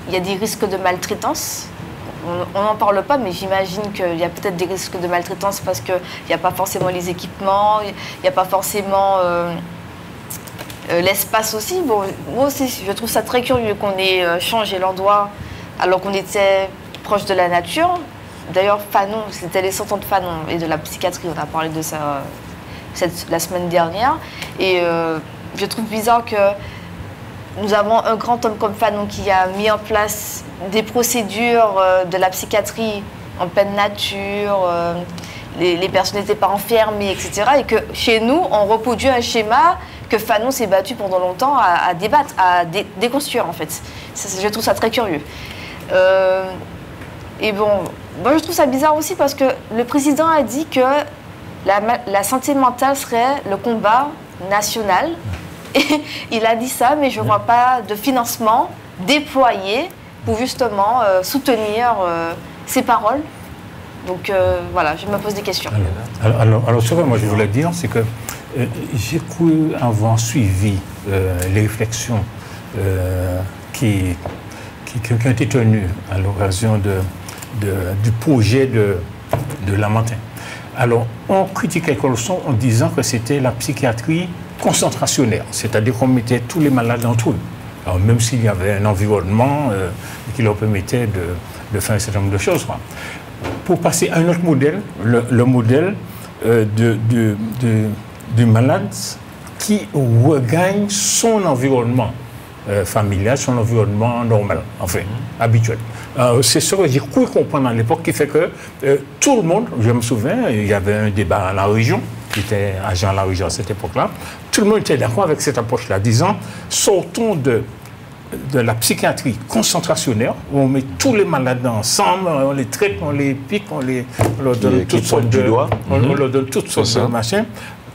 il y a des risques de maltraitance. On n'en parle pas, mais j'imagine qu'il y a peut-être des risques de maltraitance parce qu'il n'y a pas forcément les équipements, il n'y a pas forcément l'espace aussi. Bon, moi aussi, je trouve ça très curieux qu'on ait changé l'endroit alors qu'on était proche de la nature. D'ailleurs, Fanon, c'était les sortants de Fanon et de la psychiatrie, on a parlé de ça la semaine dernière. Et je trouve bizarre que nous avons un grand homme comme Fanon qui a mis en place des procédures de la psychiatrie en pleine nature, les personnes n'étaient pas enfermées, etc. Et que chez nous, on reproduit un schéma que Fanon s'est battu pendant longtemps à débattre, à déconstruire en fait. Je trouve ça très curieux. Et bon, moi je trouve ça bizarre aussi parce que le président a dit que la santé mentale serait le combat national. Et il a dit ça, mais je ne vois pas de financement déployé pour justement soutenir ses paroles. Donc voilà, je me pose des questions. Alors ce que moi je voulais dire, c'est que j'ai cru avoir suivi les réflexions qui ont été tenues à l'occasion du projet de Lamantin. Alors, on critiquait Colson en disant que c'était la psychiatrie concentrationnaire, c'est-à-dire qu'on mettait tous les malades entre eux. Alors, même s'il y avait un environnement qui leur permettait de faire un certain nombre de choses. Quoi. Pour passer à un autre modèle, le modèle du malade qui regagne son environnement familial, son environnement normal, enfin, habituel. C'est ce que j'ai cru comprendre à l'époque qui fait que tout le monde, je me souviens, il y avait un débat à la région, qui était agent à la région à cette époque-là, tout le monde était d'accord avec cette approche-là, disant sortons de la psychiatrie concentrationnaire, où on met tous les malades ensemble, on les traite, on les pique, on leur donne toutes sortes de on leur donne toutes sortes de machins.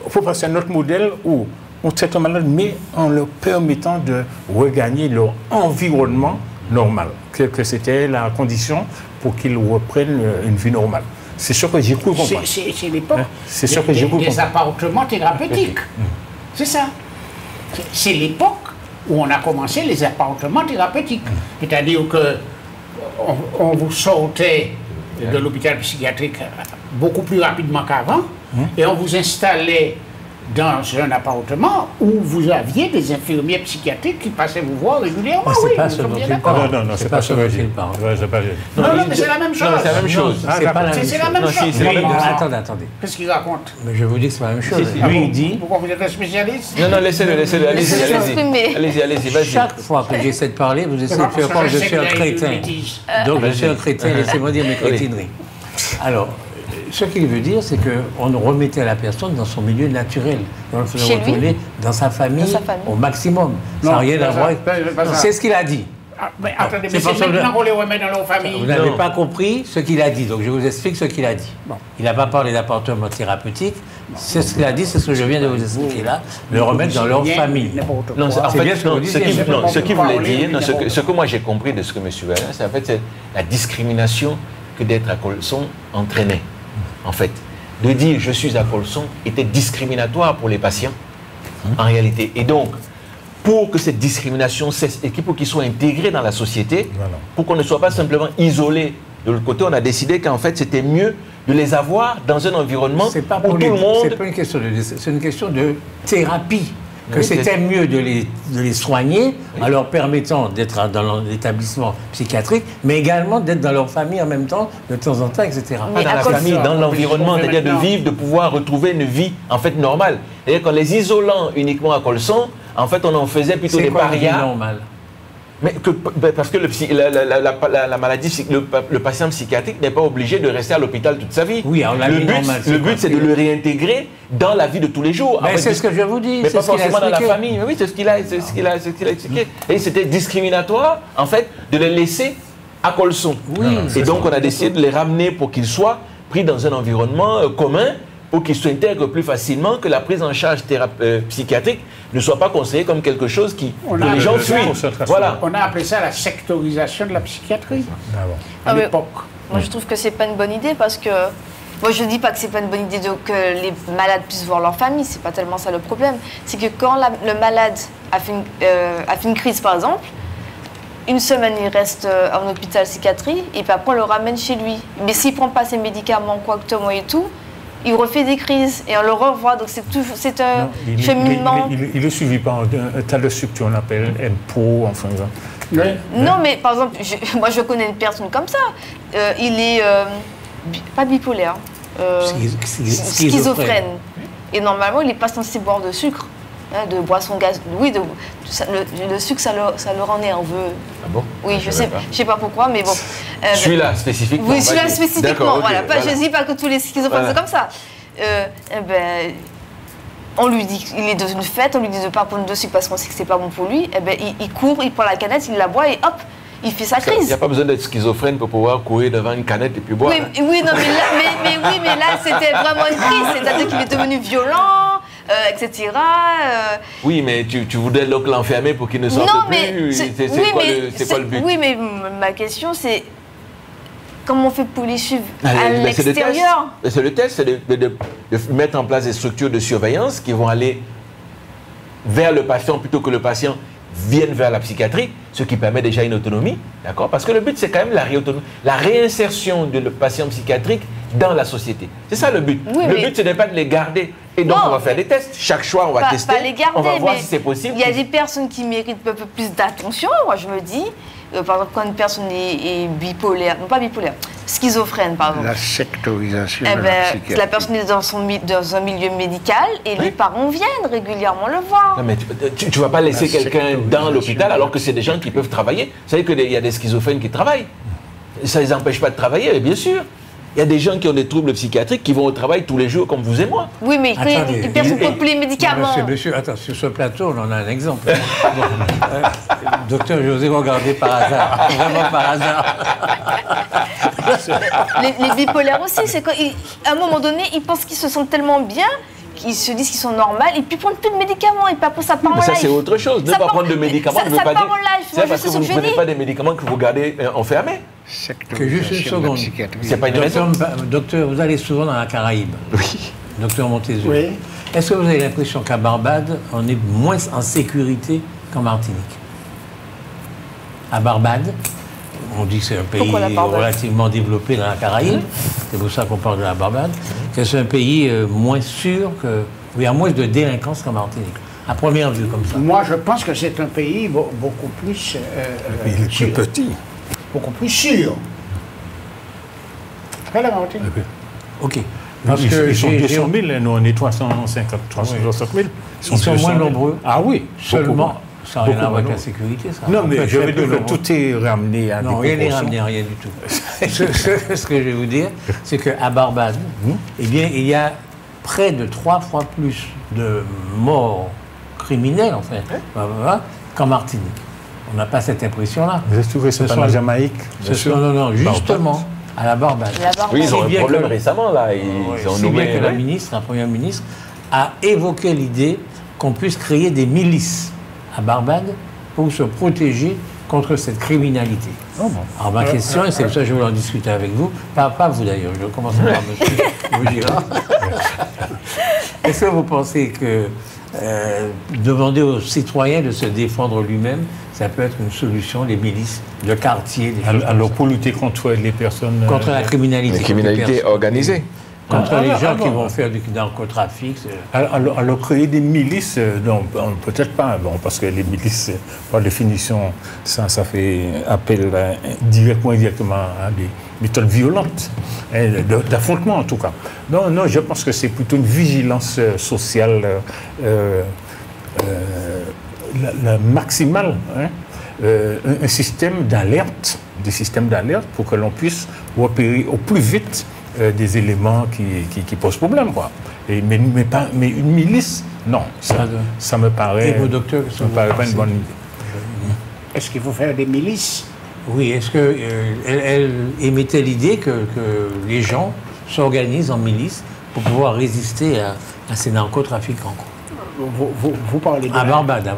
Il faut passer à un autre modèle où on traite un malade, mais en leur permettant de regagner leur environnement normal, que c'était la condition pour qu'ils reprennent une vie normale. C'est sûr que j'ai cru comprendre. C'est l'époque C'est sûr que j'ai cru des comprendre. appartements thérapeutiques. C'est ça. C'est l'époque où on a commencé les appartements thérapeutiques. C'est-à-dire que on vous sortait de l'hôpital psychiatrique beaucoup plus rapidement qu'avant et on vous installait dans un appartement où vous aviez des infirmiers psychiatriques qui passaient vous voir régulièrement. Mais c'est Oui, pas nous ce sommes dont bien il d'accord. parle. Non, c'est pas ce que je dis. Ouais, c'est pas juste. Non, mais c'est la même chose. Non, c'est la même chose. C'est pas la même C'est la chose. même Non, chose. si, c'est la Lui, même chose. Attendez. Qu'est-ce qu'il raconte? Mais je vous dis que c'est pas la même chose. Si. Lui, il dit, Pourquoi vous êtes un spécialiste? Non, laissez-le, Laissez-le allez-y. exprimer. Allez-y, vas-y. chaque fois que j'essaie de parler, vous essayez de faire croire que je suis un crétin. Donc je suis un crétin, laissez-moi dire mes crétineries. Alors, ce qu'il veut dire, c'est qu'on remettait la personne dans son milieu naturel. On le faisait Chez lui? retourner dans sa famille, Dans sa famille. au maximum. Ça Non, n'a rien c'est à pas voir. ça, c'est pas ça. C'est ce qu'il a dit. Ah, mais attendez, c'est mais pas c'est ça, maintenant le- qu'on les remet dans leur famille. Vous n'avez Non. pas compris ce qu'il a dit, donc je vous explique ce qu'il a dit. Il n'a pas parlé d'appartement thérapeutique, c'est ce qu'il a dit, c'est ce que je viens de vous expliquer là, le remettre dans leur Bien, famille. n'importe Non, quoi. en C'est fait, bien ce que non, vous disiez, mais non, ce qu'il voulait dire, non, n'importe ce que moi j'ai compris de ce que M. Valin, c'est en fait c'est la discrimination que d'être à Colson entraînait. En fait, de dire je suis à Colson était discriminatoire pour les patients, en réalité. Et donc, pour que cette discrimination cesse et pour qu'ils soient intégrés dans la société, Voilà. pour qu'on ne soit pas simplement isolés de l'autre côté, on a décidé qu'en fait c'était mieux de les avoir dans un environnement C'est pas où pour tout le c'est monde... pas une question de c'est une question de thérapie. Que Oui, c'était c'est- mieux de les soigner en leur permettant d'être dans l'établissement psychiatrique, mais également d'être dans leur famille en même temps, de temps en temps, etc. Mais Pas dans à la cause- famille, dans l'environnement, Mais c'est-à-dire de maintenant- vivre, de pouvoir retrouver une vie en fait normale. C'est-à-dire qu'en les isolant uniquement à Colson, en fait on en faisait plutôt C'est des quoi une vie parias. normale? Mais parce que la maladie, le patient psychiatrique n'est pas obligé de rester à l'hôpital toute sa vie. Oui, alors la vie normale, c'est le quoi? but c'est de le réintégrer dans la vie de tous les jours. Ben, En fait, c'est ce que je vous dis. mais c'est pas ce qu'il a forcément dans la expliqué. famille. Mais oui, c'est ce qu'il a expliqué. Et c'était discriminatoire, en fait, de les laisser à Colson. Oui, Et donc, on a décidé de les ramener pour qu'ils soient pris dans un environnement commun, pour qu'ils s'intègrent plus facilement, que la prise en charge psychiatrique ne soit pas considérée comme quelque chose que a les gens le- fuient. concentration. Voilà. On a appelé ça la sectorisation de la psychiatrie Ah bon. à Ah, mais- l'époque. Moi, je trouve que c'est pas une bonne idée parce que. Moi, je dis pas que c'est pas une bonne idée que les malades puissent voir leur famille, c'est pas tellement ça le problème. C'est que quand le malade a fait une crise, par exemple, une semaine, il reste en hôpital psychiatrie et puis après, on le ramène chez lui. Mais s'il prend pas ses médicaments correctement et tout, il refait des crises et on le revoit. Donc, c'est un Non, cheminement. il est suivi par un tas de structures, on appelle MPO, enfin. Oui. Non, mais par exemple, moi, je connais une personne comme ça. Il est pas bipolaire. Schizophrène. Et normalement, il n'est pas censé boire de sucre, hein, de boisson gaz. Oui, le sucre, ça le rend nerveux. Ah bon? Oui, je sais pas pourquoi, mais bon. Celui-là, spécifiquement. Oui, on va celui-là dire. spécifiquement. D'accord, ok, Voilà. voilà. Je dis pas que tous les schizophrènes Voilà. sont comme ça. On lui dit qu'il est dans une fête, on lui dit de ne pas prendre de sucre parce qu'on sait que c'est pas bon pour lui. Il court, il prend la canette, il la boit et hop, il fait sa Il n'y crise. a pas besoin d'être schizophrène pour pouvoir courir devant une canette et puis boire. Oui, hein. oui, non, mais là, c'était vraiment une crise. C'est-à-dire qu'il est devenu violent, etc. Oui, mais tu voudrais donc l'enfermer pour qu'il ne sorte Non, plus. mais C'est quoi le but? Oui, mais ma question, c'est comment on fait pour les suivre à Ben, c'est le test. l'extérieur? Ben, c'est le test, c'est de mettre en place des structures de surveillance qui vont aller vers le patient plutôt que le patient vienne vers la psychiatrie, ce qui permet déjà une autonomie, d'accord? Parce que le but, c'est quand même la réinsertion de le patient psychiatrique dans la société. C'est ça le but. Oui, le mais- but, ce n'est pas de les garder. Et donc, Non, on va faire des tests. Chaque choix, on va tester. Pas les garder, on va voir mais si c'est possible. il y a des personnes qui méritent un peu plus d'attention. Moi, je me dis, par exemple, quand une personne est bipolaire, non pas bipolaire, schizophrène, par exemple. La sectorisation Eh de la ben, psychiatrie. la personne est dans un milieu médical et les parents viennent régulièrement le voir. Non, mais tu ne vas pas laisser La quelqu'un sectorisation. dans l'hôpital alors que c'est des gens qui peuvent travailler. Vous savez qu'il y a des schizophrènes qui travaillent. Ça ne les empêche pas de travailler, mais bien sûr. Il y a des gens qui ont des troubles psychiatriques qui vont au travail tous les jours comme vous et moi. Oui, mais Attendez, les personnes ne prennent plus les médicaments. Monsieur, attends, sur ce plateau, on en a un exemple. Bon, docteur José, regardez par hasard, vraiment par hasard. Les bipolaires aussi, c'est qu'à un moment donné, ils pensent qu'ils se sentent tellement bien qu'ils se disent qu'ils sont normaux et puis ils prennent plus de médicaments et puis après ça part en Mais ça, live. c'est autre chose. Ne Ça part- prendre de médicaments ça- ne veut ça pas part dire. en live, C'est moi, parce je que sais vous ce ne que je prenez dis. pas des médicaments que vous gardez enfermés. Que juste une seconde. C'est pas une raison. Docteur, vous allez souvent dans la Caraïbe. Oui. Docteur Montezut. Oui. Est-ce que vous avez l'impression qu'à Barbade, on est moins en sécurité qu'en Martinique? À Barbade, on dit que c'est un pays relativement développé dans la Caraïbe. C'est pour ça qu'on parle de la Barbade. Que c'est un pays moins sûr que... Il y a moins de délinquance qu'en Martinique. À première vue, comme ça. Moi, je pense que c'est un pays beaucoup plus... Il est plus petit. Beaucoup plus sûr. Pas la Martinique. OK. Parce ils sont 200 000, nous on est 350 000. Ils sont moins nombreux. Ah oui. Seulement, ça n'a rien à voir avec la sécurité, ça. Non, mais je veux dire que tout est ramené à des proportions. Non, rien n'est ramené, rien du tout. Ce que je vais vous dire, c'est qu'à Barbade, eh bien, il y a près de 3 fois plus de morts criminels, en fait, qu'en Martinique. On n'a pas cette impression-là. Vous êtes sûr que c'est pas la Jamaïque? Non, justement, à la Barbade. Oui, ils ont un problème récemment, là. Ils ont nommé... bien que la première ministre, a évoqué l'idée qu'on puisse créer des milices à Barbade pour se protéger contre cette criminalité. Oh bon. Alors ma question, et c'est pour ça que je voulais en discuter avec vous, pas vous d'ailleurs, je commence par M. Girard. Est-ce que vous pensez que demander aux citoyens de se défendre lui-même, ça peut être une solution, les milices de quartier, alors pour lutter contre les personnes... contre la criminalité. La criminalité organisée. Contre les gens qui vont faire du narcotrafic. Alors créer des milices, non, peut-être pas, parce que les milices, par définition, ça fait appel directement à des méthodes violentes, d'affrontement en tout cas. Non, je pense que c'est plutôt une vigilance sociale la maximale, un système d'alerte, des systèmes d'alerte pour que l'on puisse repérer au plus vite des éléments qui posent problème, quoi. Mais une milice, non, ça me paraît, ça me paraît pas une bonne idée. Est-ce qu'il faut faire des milices? Oui, est-ce qu'elle émettait l'idée que les gens s'organisent en milice pour pouvoir résister à ces narcotrafiquants? Vous parlez de... À Barbade.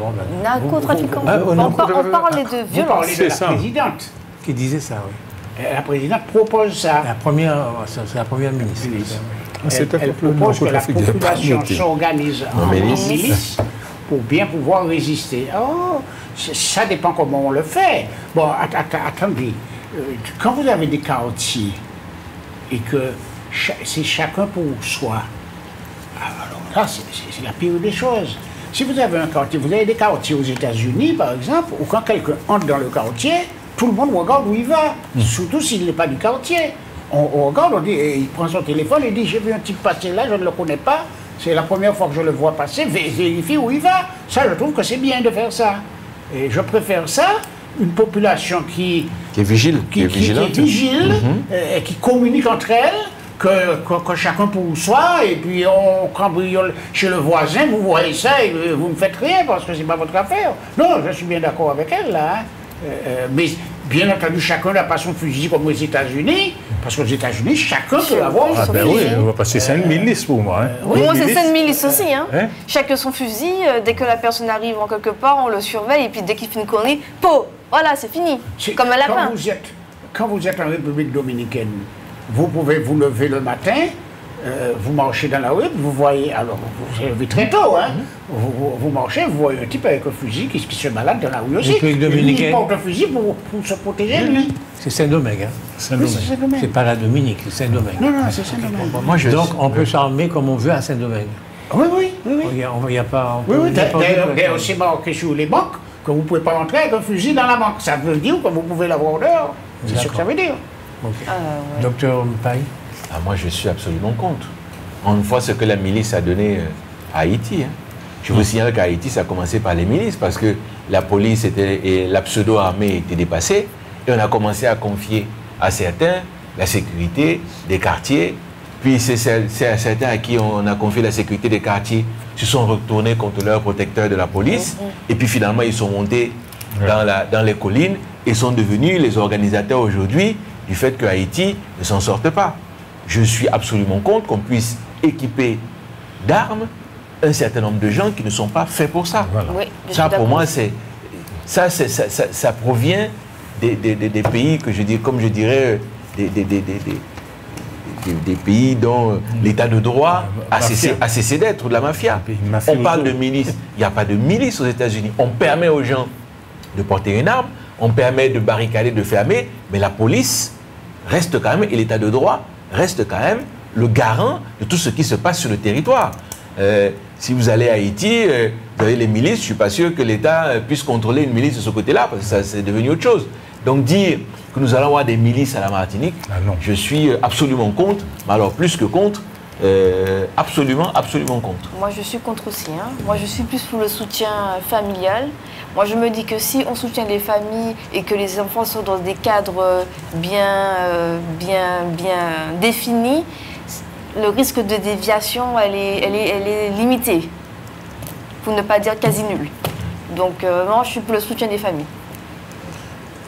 Narcotrafiquants. On parlait de violence. Vous parlez de la présidente. Qui disait ça, oui. La présidente propose ça. C'est la première ministre. Elle propose que la population s'organise en milice pour bien pouvoir résister. Oh, ça dépend comment on le fait. Bon, attendez. Quand vous avez des quartiers et que c'est chacun pour soi, alors là, c'est la pire des choses. Si vous avez un quartier, vous avez des quartiers aux États-Unis, par exemple, où quand quelqu'un entre dans le quartier, tout le monde regarde où il va, surtout s'il n'est pas du quartier. On regarde, on dit, il prend son téléphone, il dit, j'ai vu un type passer là, je ne le connais pas, c'est la première fois que je le vois passer, vérifie où il va. Ça, je trouve que c'est bien de faire ça. Et je préfère ça, une population qui est vigilante, qui vigile, et qui communique entre elles, que chacun pour soi, et puis on cambriole chez le voisin, vous voyez ça, et vous ne faites rien parce que ce n'est pas votre affaire. Non, je suis bien d'accord avec elle, là. Mais bien entendu, chacun n'a pas son fusil comme aux États-Unis, parce qu'aux États-Unis, chacun peut avoir son fusil. Oui, on va passer 5 milices pour moi. Oui, moi, c'est 5 milices aussi. Chacun son fusil, dès que la personne arrive en quelque part, on le surveille, et puis dès qu'il fait une connerie, voilà, c'est fini. Comme un lapin. Quand vous êtes en République dominicaine, vous pouvez vous lever le matin, vous marchez dans la rue, vous voyez, alors vous levez très tôt, vous marchez, vous voyez un type avec un fusil qui se balade dans la rue aussi. Il porte un fusil pour se protéger lui. C'est Saint-Domingue, c'est pas la Dominique, c'est Saint-Domingue. Non, c'est Saint-Domingue. Donc on peut s'armer comme on veut à Saint-Domingue. Oui. Il n'y a pas... D'ailleurs, c'est marqué sur les banques que vous ne pouvez pas entrer avec un fusil dans la banque. Ça veut dire que vous pouvez l'avoir dehors. C'est ce que ça veut dire. Docteur Mpaye? Moi, je suis absolument contre. On voit ce que la milice a donné à Haïti. Je vous signale qu'à Haïti, ça a commencé par les milices parce que la police et la pseudo-armée étaient dépassées et on a commencé à confier à certains la sécurité des quartiers. Puis c'est certains à qui on a confié la sécurité des quartiers se sont retournés contre leurs protecteurs de la police et puis finalement ils sont montés dans les collines et sont devenus les organisateurs aujourd'hui du fait que Haïti ne s'en sorte pas. Je suis absolument contre qu'on puisse équiper d'armes un certain nombre de gens qui ne sont pas faits pour ça. Oui, ça, pour moi, ça provient des pays que je dis, comme je dirais, des pays dont l'état de droit a cessé d'être, de la mafia. On parle de milice. Il n'y a pas de milice aux États-Unis. On permet aux gens de porter une arme, on permet de barricader, de fermer, mais la police reste quand même, et l'état de droit reste quand même le garant de tout ce qui se passe sur le territoire. Si vous allez à Haïti, vous avez les milices, je ne suis pas sûr que l'État puisse contrôler une milice de ce côté-là, parce que ça c'est devenu autre chose. Donc dire que nous allons avoir des milices à la Martinique, je suis absolument contre, mais alors plus que contre, absolument contre. Moi je suis contre aussi, hein. Moi je suis plus pour le soutien familial. Moi je me dis que si on soutient les familles et que les enfants sont dans des cadres bien définis, le risque de déviation elle est limitée, pour ne pas dire quasi nul. Donc moi je suis pour le soutien des familles.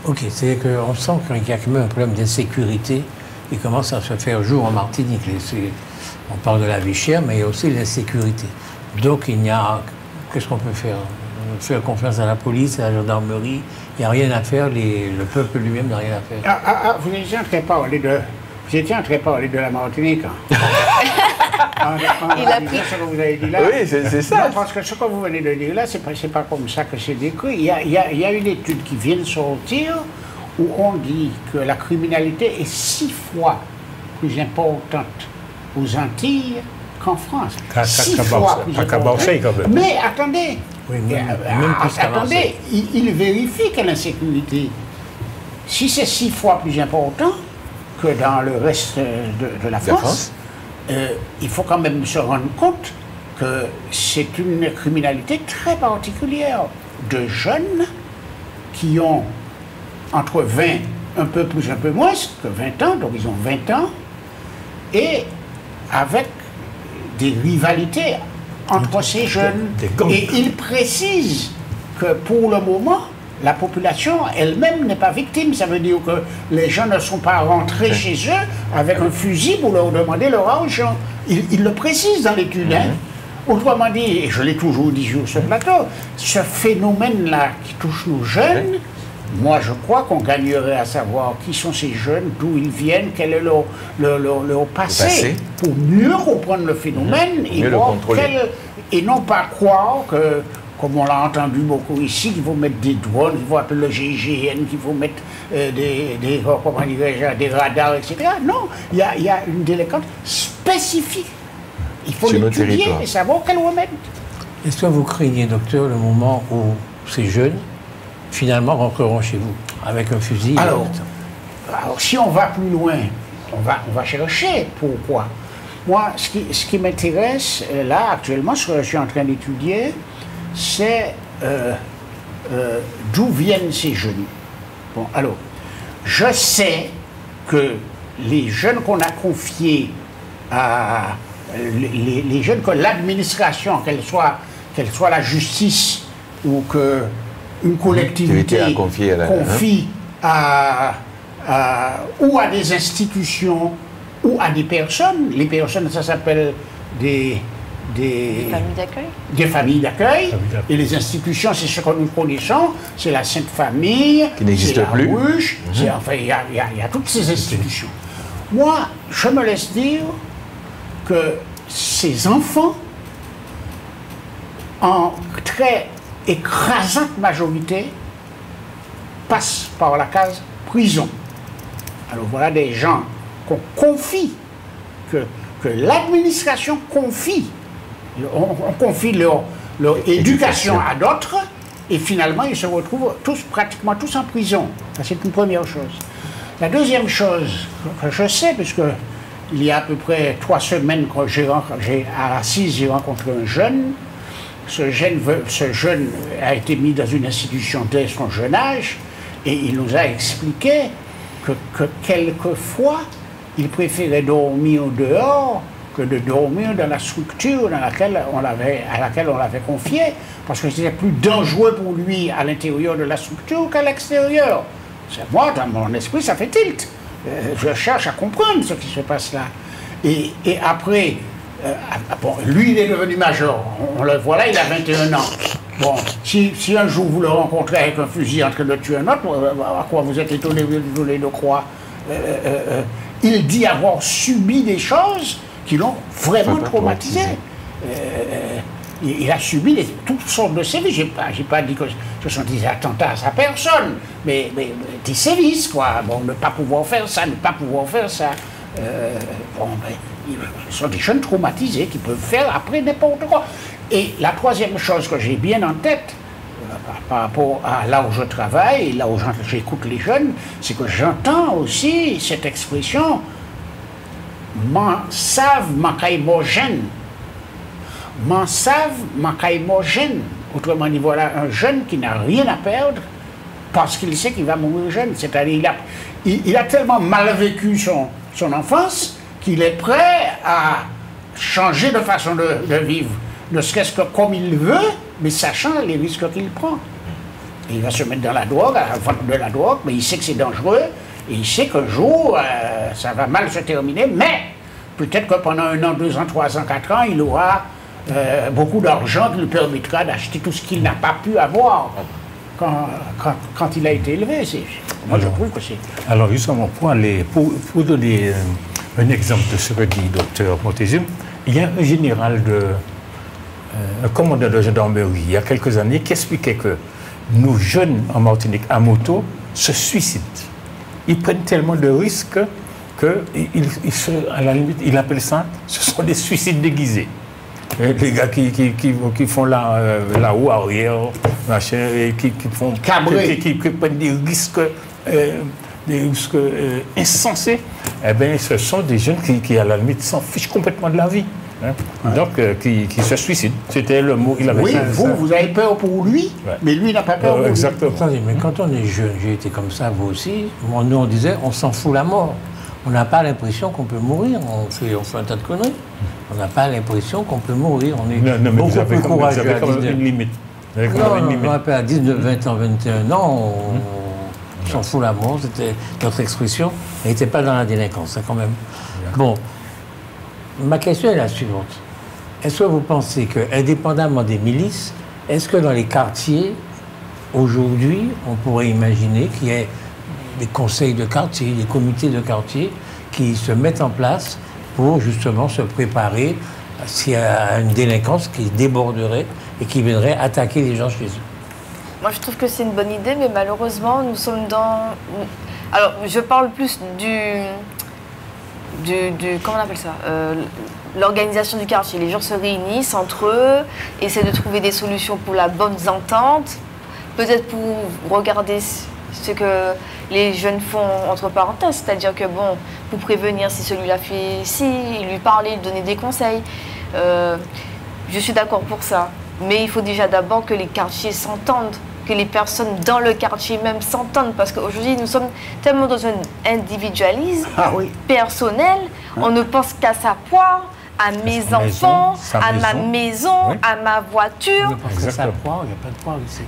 Ok, c'est qu'on sent qu'il y a quand même un problème d'insécurité qui commence à se faire jour en Martinique. On parle de la vie chère, mais il y a aussi l'insécurité. Donc il y a... Qu'est-ce qu'on peut faire? Faire confiance à la police, à la gendarmerie. Il n'y a rien à faire, le peuple lui-même n'a rien à faire. Vous étiez en train de parler de la Martinique. Il a pris ce que vous avez dit là. Oui, c'est ça. Non, parce que ce que vous venez de dire là, c'est pas comme ça que c'est décrit. Il y a une étude qui vient de sortir où on dit que la criminalité est 6 fois plus importante aux Antilles qu'en France. 6 fois plus importante. Mais attendez, oui, même attendez, il vérifie que l'insécurité, si c'est 6 fois plus important que dans le reste de la France, il faut quand même se rendre compte que c'est une criminalité très particulière de jeunes qui ont entre 20, un peu plus, un peu moins que 20 ans, donc ils ont 20 ans, et avec des rivalités entre ces jeunes. Et il précise que pour le moment, la population elle-même n'est pas victime. Ça veut dire que les gens ne sont pas rentrés chez eux avec un fusil pour leur demander leur argent. Il le précise dans l'étude. Autrement dit, et je l'ai toujours dit sur ce plateau, ce phénomène-là qui touche nos jeunes, moi je crois qu'on gagnerait à savoir qui sont ces jeunes, d'où ils viennent, quel est leur passé, pour mieux comprendre le phénomène et non pas croire que, comme on l'a entendu beaucoup ici, qu'il faut mettre des drones, qu'il faut appeler le GIGN, qu'il faut mettre des radars, etc. Non, il y a une délinquance spécifique. Il faut l'étudier et savoir quel remède. Est-ce que vous craignez, docteur, le moment où ces jeunes, finalement, rentreront chez vous avec un fusil? Alors si on va plus loin, on va chercher pourquoi. Moi, ce qui m'intéresse, là, actuellement, ce que je suis en train d'étudier, c'est d'où viennent ces jeunes. Bon, alors, je sais que les jeunes qu'on a confiés à... Les jeunes que l'administration, qu'elle soit la justice ou qu'une collectivité confie ou à des institutions ou à des personnes. Les personnes, ça s'appelle des familles d'accueil. Des familles d'accueil. Et les institutions, c'est ce que nous connaissons, c'est la Sainte Famille, qui n'existe plus. Ruche, enfin, il y a toutes ces institutions. Moi, je me laisse dire que ces enfants, en très écrasante majorité, passent par la case prison. Alors voilà des gens qu'on confie, que l'administration confie, on confie leur éducation à d'autres, et finalement ils se retrouvent pratiquement tous en prison. C'est une première chose. La deuxième chose que je sais, puisque il y a à peu près 3 semaines que à Assise, j'ai rencontré un jeune. Ce jeune a été mis dans une institution dès son jeune âge et il nous a expliqué que quelquefois, il préférait dormir dehors que de dormir dans la structure à laquelle on l'avait confié, parce que c'était plus dangereux pour lui à l'intérieur de la structure qu'à l'extérieur. Moi, dans mon esprit, ça fait tilt. Je cherche à comprendre ce qui se passe là. Et après, bon, lui, il est devenu major. On le voit là, il a 21 ans. Bon, si un jour vous le rencontrez avec un fusil en train de tuer un autre, à quoi vous êtes étonné de croire? Il dit avoir subi des choses qui l'ont vraiment traumatisé. Il a subi toutes sortes de sévices. J'ai pas dit que ce sont des attentats à sa personne, mais des sévices, quoi. Bon, ne pas pouvoir faire ça, ne pas pouvoir faire ça. Ce sont des jeunes traumatisés qui peuvent faire après n'importe quoi. Et la troisième chose que j'ai bien en tête, par rapport à là où je travaille, et là où j'écoute les jeunes, c'est que j'entends aussi cette expression « m'en savent macaïmogène ». M'en savent macaïmogène. Autrement dit, voilà un jeune qui n'a rien à perdre parce qu'il sait qu'il va mourir jeune. C'est-à-dire il a tellement mal vécu son enfance qu'il est prêt à changer de façon de vivre. Ne serait-ce que comme il veut, mais sachant les risques qu'il prend. Et il va se mettre dans la drogue, à vendre de la drogue, mais il sait que c'est dangereux, et il sait qu'un jour, ça va mal se terminer, mais peut-être que pendant 1 an, 2 ans, 3 ans, 4 ans, il aura beaucoup d'argent qui lui permettra d'acheter tout ce qu'il n'a pas pu avoir quand il a été élevé. Moi, je trouve que c'est... Alors, justement, pour donner un exemple de ce que dit Dr Montezum, il y a un général un commandant de gendarmerie, il y a quelques années, qui expliquait que nos jeunes en Martinique à moto se suicident. Ils prennent tellement de risques qu'à la limite, il appelle ça, ce sont des suicides déguisés. Les gars qui font la roue arrière, machin, et qui prennent des risques insensés, eh bien, ce sont des jeunes qui à la limite, s'en fichent complètement de la vie. Hein? Ouais. Donc, qui se suicident. C'était le mot qu'il avait. Oui, vous avez peur pour lui, ouais. Mais lui n'a pas peur pour exactement. Lui. Attendez, mais quand on est jeune, j'ai été comme ça, vous aussi, nous on disait, on s'en fout la mort. On n'a pas l'impression qu'on peut mourir, on fait un tas de conneries. On n'a pas l'impression qu'on peut mourir, on est beaucoup plus courageux. Vous avez quand même une limite. À 19, 20 ans, 21 ans, on s'en fout la mort, c'était notre expression. Elle n'était pas dans la délinquance, quand même. Bon, ma question est la suivante. Est-ce que vous pensez que, indépendamment des milices, est-ce que dans les quartiers, aujourd'hui, on pourrait imaginer qu'il y ait des conseils de quartier, des comités de quartier qui se mettent en place pour justement se préparer s'il y a une délinquance qui déborderait et qui viendrait attaquer les gens chez eux? Moi, je trouve que c'est une bonne idée, mais malheureusement, nous sommes dans... Alors, je parle plus comment on appelle ça, l'organisation du quartier. Les gens se réunissent entre eux, essaient de trouver des solutions pour la bonne entente, peut-être pour regarder ce que les jeunes font entre parenthèses, c'est-à-dire que bon, pour prévenir si celui-là fait ci, lui parler, lui donner des conseils. Je suis d'accord pour ça, mais il faut déjà d'abord que les quartiers s'entendent, que les personnes dans le quartier même s'entendent, parce qu'aujourd'hui nous sommes tellement dans un individualisme personnel, on ne pense qu'à sa poire, à mes enfants, à ma maison, oui. À ma voiture. Ça poire, il n'y a pas de poire ici.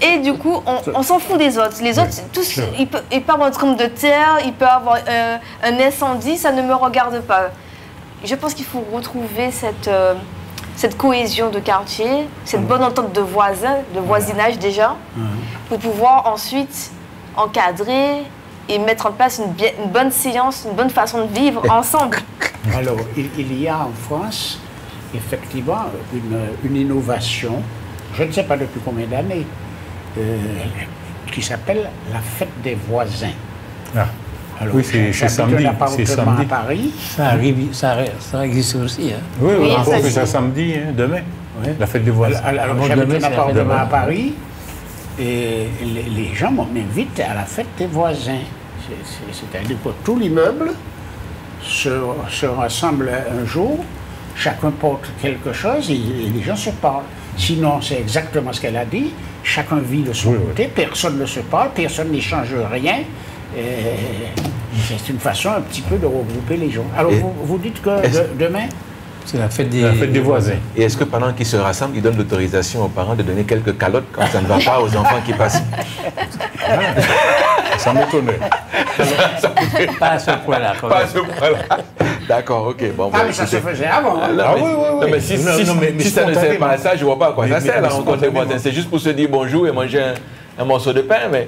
Et du coup, on s'en fout des autres. Les autres, tous, il peut avoir un tremblement de terre, il peut avoir un incendie, ça ne me regarde pas. Je pense qu'il faut retrouver cette cohésion de quartier, cette bonne entente de voisins, de voisinage déjà, pour pouvoir ensuite encadrer et mettre en place une bonne séance, une bonne façon de vivre ensemble. Alors, il y a en France, effectivement, une innovation, je ne sais pas depuis combien d'années, qui s'appelle la fête des voisins. Ah. Alors, oui, c'est samedi. C'est samedi. À Paris. Ça existe aussi. Hein. Oui, c'est samedi, hein, demain. Oui. La fête des voisins. Alors, j'habite un appartement à Paris. Et les gens m'invitent à la fête des voisins. C'est-à-dire que tout l'immeuble se rassemble un jour, chacun porte quelque chose et les gens se parlent. Sinon, c'est exactement ce qu'elle a dit, chacun vit de son côté, personne ne se parle, personne n'échange rien. C'est une façon un petit peu de regrouper les gens. Alors, vous dites que demain... C'est la fête des voisins. Et est-ce que pendant qu'ils se rassemblent, ils donnent l'autorisation aux parents de donner quelques calottes quand ça ne va pas aux enfants qui passent? Ça m'étonne. Pas à ce point-là. Pas à ce point-là. D'accord, ok. Bon, Ah, mais ça se faisait avant. Hein. Non, mais si ça ne sert pas à ça, je ne vois pas à quoi ça sert la rencontre des voisins. C'est juste pour se dire bonjour et manger un morceau de pain, mais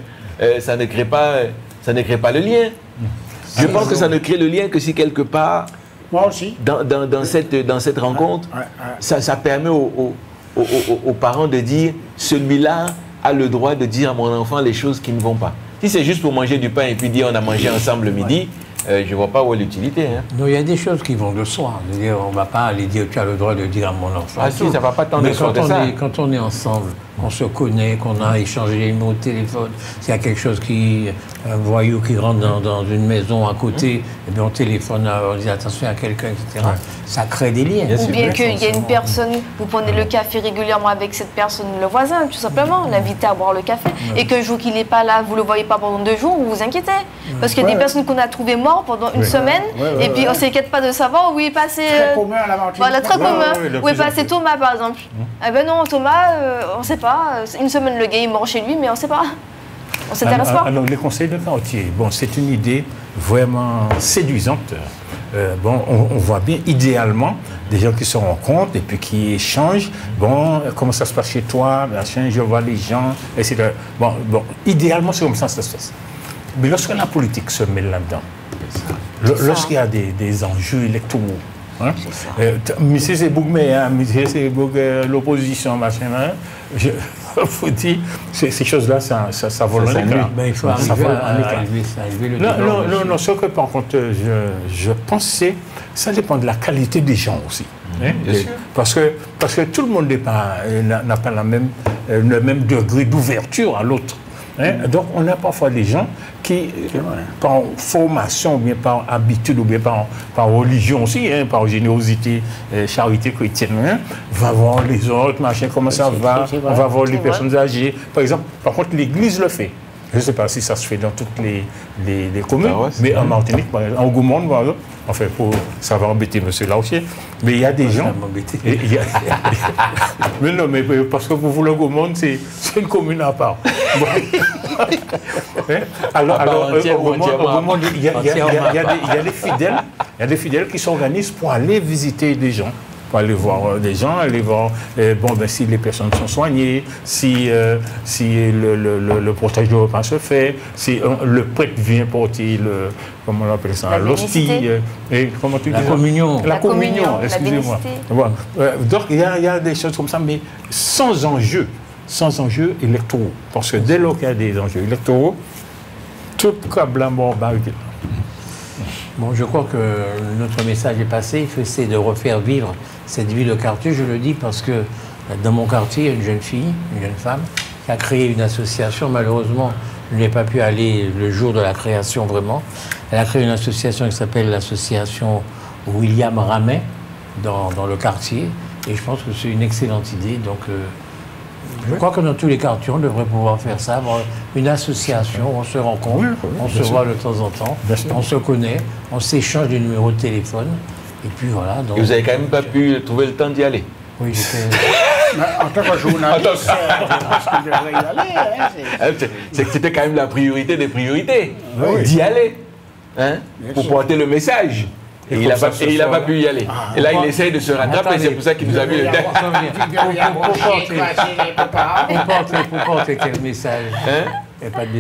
ça ne crée pas le lien. Je pense que ça ne crée le lien que si quelque part, moi aussi, dans cette rencontre, ça permet aux parents de dire, celui-là a le droit de dire à mon enfant les choses qui ne vont pas. Si c'est juste pour manger du pain et puis dire on a mangé ensemble le midi, je ne vois pas où est l'utilité. Hein. Non, il y a des choses qui vont de soi. On ne va pas aller dire tu as le droit de dire à mon enfant. Ah si, ça ne va pas tant de soi que ça. Quand on est ensemble, qu'on se connaît, qu'on a échangé les mots de téléphone, s'il y a quelque chose un voyou qui rentre dans une maison à côté, et bien on téléphone, on dit attention à quelqu'un, etc. Ouais. Ça crée des liens. Ou bien qu'il y a une personne, vous prenez le café régulièrement avec cette personne, le voisin, tout simplement, l'inviter à boire le café. Et qu'un jour qu'il n'est pas là, vous ne le voyez pas pendant 2 jours, vous vous inquiétez. Parce qu'il y a des personnes qu'on a trouvées mortes pendant une semaine, et puis on ne s'inquiète pas de savoir où est passé. Très commun à la Martinique. Voilà, très commun. Où est passé Thomas, par exemple. Ah ben non, Thomas, on ne sait pas. Une semaine, le gars est mort chez lui, mais on ne sait pas. On ne s'intéresse pas. Alors, les conseils de quartier, bon, c'est une idée vraiment séduisante. Bon, on voit bien, idéalement, des gens qui se rencontrent et puis qui échangent. Bon, comment ça se passe chez toi, machin, je vois les gens, etc. Bon, idéalement, c'est comme ça que ça se passe. Mais lorsque la politique se mêle là-dedans, lorsqu'il y a des enjeux électoraux, hein, monsieur c'est Bougmé, monsieur c'est l'opposition, machin, hein, je vous dis, ces choses-là, ça vole en éclat. Il faut arriver à élever le débat. Non, ce que par contre, je pense, ça dépend de la qualité des gens aussi. Hein, parce que tout le monde n'a pas le même degré d'ouverture à l'autre. Hein? Donc, on a parfois des gens qui, par formation, ou bien par habitude, ou bien par religion aussi, hein, par générosité, charité chrétienne, hein, va voir les autres, machin, comment ça va, on va voir les personnes âgées. Par exemple, par contre, l'Église le fait. Je ne sais pas si ça se fait dans toutes les communes, mais en Martinique, par exemple, en Goumonde, par exemple, enfin, ça va embêter M. Lautier, mais il y a des gens... Mais non, mais parce que pour vous, le Goumonde, c'est une commune à part. Alors, au Goumonde, il y a des fidèles qui s'organisent pour aller visiter des gens. Pour aller voir des gens, aller voir si les personnes sont soignées, si le portage de repas se fait, si le prêtre vient porter comment on appelle ça, l'hostie, comment tu dis la communion. La communion, excusez-moi. Voilà. Donc il y a des choses comme ça, mais sans enjeux électoraux. Parce que dès lors qu'il y a des enjeux électoraux, tout câble à mort barricade. Bon, je crois que notre message est passé. Il faut essayer de refaire vivre cette vie de quartier. Je le dis parce que dans mon quartier, il y a une jeune fille, une jeune femme, qui a créé une association. Malheureusement, je n'ai pas pu aller le jour de la création vraiment. Elle a créé une association qui s'appelle l'association William Ramet dans le quartier. Et je pense que c'est une excellente idée. Donc, je crois que dans tous les quartiers, on devrait pouvoir faire ça, avoir une association, on se rencontre, on se voit de temps en temps, on se connaît, on s'échange des numéros de téléphone, et puis voilà. Donc... Et vous n'avez quand même pas pu trouver le temps d'y aller? Oui, j'étais... En tant que journaliste, parce qu'il devrait y aller. C'est que c'était quand même la priorité des priorités, d'y aller, hein, pour porter le message. Et il n'a pas pu y aller. Et là, il essaye de se rattraper. C'est pour ça qu'il nous a mis le texte. Pour porter quel message?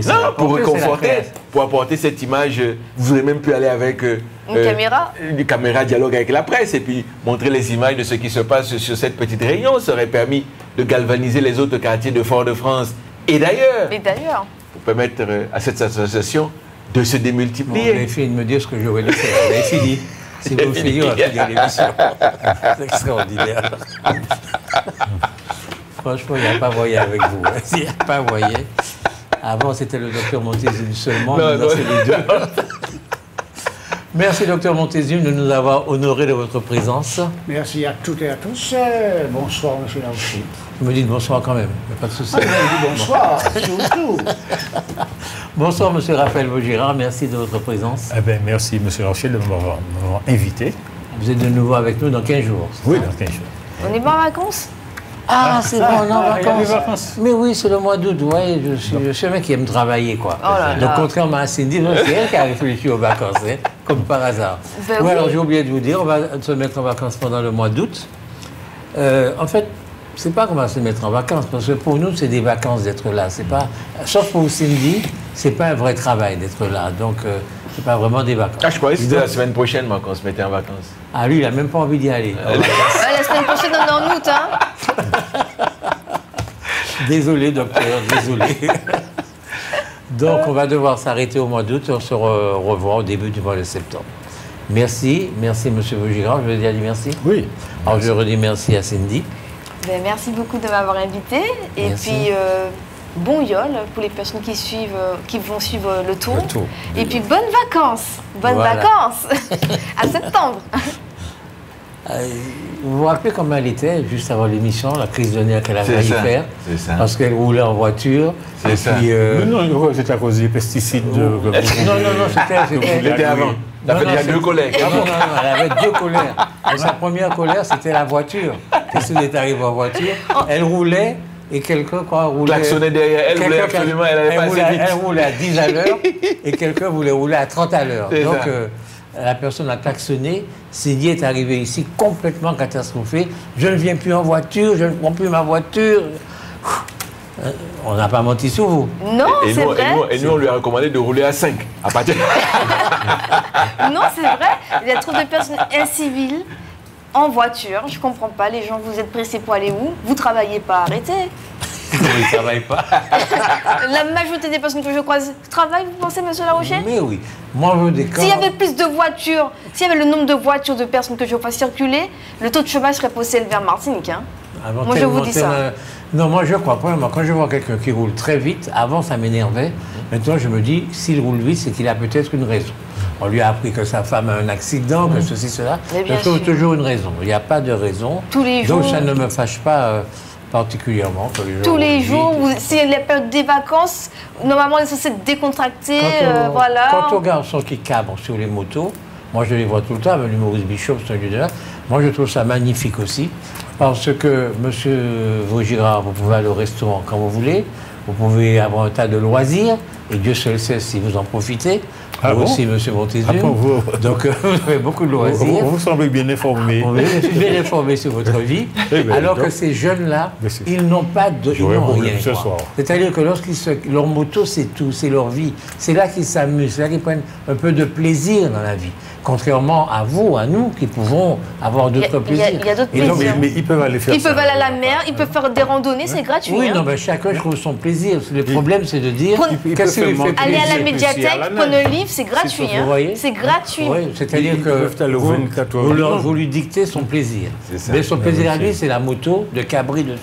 Non, pour réconforter, pour apporter cette image. Vous n'aurez même pu aller avec une caméra dialogue avec la presse et puis montrer les images de ce qui se passe sur cette petite réunion. Ça aurait permis de galvaniser les autres quartiers de Fort-de-France et d'ailleurs. Pour permettre à cette association de se démultiplier. Vous avez fini de me dire ce que je voulais faire. Vous avez fini. Si vous finissez, on va finir l'émission. C'est extraordinaire. Franchement, il n'y a pas voyé avec vous. Il n'y a pas voyé. Avant, c'était le docteur Montezum seulement. Maintenant, c'est les deux. Merci, docteur Montezum, de nous avoir honorés de votre présence. Merci à toutes et à tous. Bonsoir, monsieur Lautier. Vous me dites bonsoir quand même, il n'y a pas de souci. Bonsoir, surtout. Bonsoir, monsieur Raphaël Vaugirard, merci de votre présence. Eh bien, merci, monsieur Lautier, de m'avoir invité. Vous êtes de nouveau avec nous dans 15 jours. Oui, dans 15 jours. On est pas en vacances? Ah, c'est bon, on est en vacances. Mais oui, c'est le mois d'août, ouais, je suis un mec qui aime travailler, quoi. Oh là là. Donc, contrairement à Cindy, c'est elle qui a réfléchi aux vacances. Hein. comme par hasard. Ben Oui, oui. alors j'ai oublié de vous dire, on va se mettre en vacances pendant le mois d'août. En fait, c'est pas qu'on va se mettre en vacances, parce que pour nous, c'est des vacances d'être là. C'est pas, sauf pour Cindy, c'est pas un vrai travail d'être là. Donc, c'est pas vraiment des vacances. Ah, je croyais que c'était la semaine prochaine, moi, qu'on se mettait en vacances. Ah, lui, il a même pas envie d'y aller. Ouais, la semaine prochaine, on est en août, hein. Désolé, docteur, désolé. Donc, on va devoir s'arrêter au mois d'août et on se revoit au début du mois de septembre. Merci, merci, monsieur Vaugirard. Je vous ai déjà dit merci. Oui. Alors, je redis merci à Cindy. Ben, merci beaucoup de m'avoir invité. Et Merci. puis, bon yol pour les personnes qui vont suivre le tour. Le tour. Et puis, bonnes vacances. Bonnes Voilà. vacances. À septembre. Vous vous rappelez comment elle était juste avant l'émission, la crise de nerfs qu'elle a C'est failli ça, faire? c'est ça. Parce qu'elle roulait en voiture. C'est et ça. puis, Non, c'est à cause des pesticides. non, c'était... L'été avant. T'as fait déjà deux collègues. Non, non, elle avait deux colères. Et sa première colère, c'était la voiture. Qu'est-ce qui est arrivé en voiture? Elle roulait et quelqu'un, quand elle roulait... Klaxonnait derrière elle, voulait quelqu'un- absolument, elle allait pas assez vite. Elle roulait à 10 à l'heure et quelqu'un voulait rouler à 30 à l'heure. C'est Donc, ça. la personne a klaxonné. Cindy est arrivée ici complètement catastrophée. Je ne viens plus en voiture, je ne prends plus ma voiture. On n'a pas menti sur vous. Non, Et c'est nous, vrai. on lui a recommandé de rouler à 5. À partir Non, c'est vrai. Il y a trop de personnes inciviles en voiture. Je comprends pas. Les gens, vous êtes pressés pour aller où? Vous travaillez pas, arrêtez. Ils ne travaillent pas. La majorité des personnes que je croise travaillent, vous pensez, monsieur Larochelle? Mais oui. Moi, je veux des cas. S'il y avait plus de voitures, s'il y avait le nombre de voitures de personnes que je vois circuler, le taux de chômage serait passé élevé en Martinique. Hein. Avant, Moi, je vous dis ça. Non, moi, je crois. Premièrement, quand je vois quelqu'un qui roule très vite, avant, ça m'énervait. Maintenant, je me dis, s'il roule vite, c'est qu'il a peut-être une raison. On lui a appris que sa femme a un accident, que ceci, cela. Mais bien Il trouve sûr. toujours une raison. Il n'y a pas de raison. Tous les Donc, jours. ça ne me fâche pas particulièrement. Que les gens Tous les roulent jours, vite. c'est la période des vacances, normalement, on est censé être décontracté, voilà. Quant aux garçons qui cabrent sur les motos, moi je les vois tout le temps, avec l'humoriste Bishop, c'est un lieu de là. Moi je trouve ça magnifique aussi, parce que, monsieur Vaugirard, vous pouvez aller au restaurant quand vous voulez, vous pouvez avoir un tas de loisirs, et Dieu seul sait si vous en profitez. Ah vous bon? aussi, monsieur Montésum. Ah bon, vous- Donc vous avez beaucoup de loisirs. Vous semblez bien informé. Oui, je suis bien informé sur votre vie. Eh ben, alors donc. que ces jeunes-là, Mais c'est- ils n'ont pas de. Ils J'aurais un n'ont problème rien. ce quoi. soir. C'est-à-dire que leur moto, c'est tout, c'est leur vie. C'est là qu'ils s'amusent, c'est là qu'ils prennent un peu de plaisir dans la vie. Contrairement à vous, à nous, qui pouvons avoir d'autres Il y a- plaisirs. il y a d'autres Et donc, plaisirs. Mais ils peuvent aller faire Ils ça. peuvent aller à la mer, ils peuvent faire des randonnées, c'est gratuit. oui, hein. non, mais chacun trouve son plaisir. Le problème, c'est de dire Prenez- il qu'est-ce peut qui lui faire fait monter- Aller à la plaisir. médiathèque, à la prendre nage. un livre, c'est gratuit. Vous voyez C'est gratuit. Oui, c'est-à-dire Ils que peuvent aller au vous, 24 heures. vous lui dictez son plaisir. C'est ça. Mais son plaisir à oui, lui, c'est la moto de cabri dessus.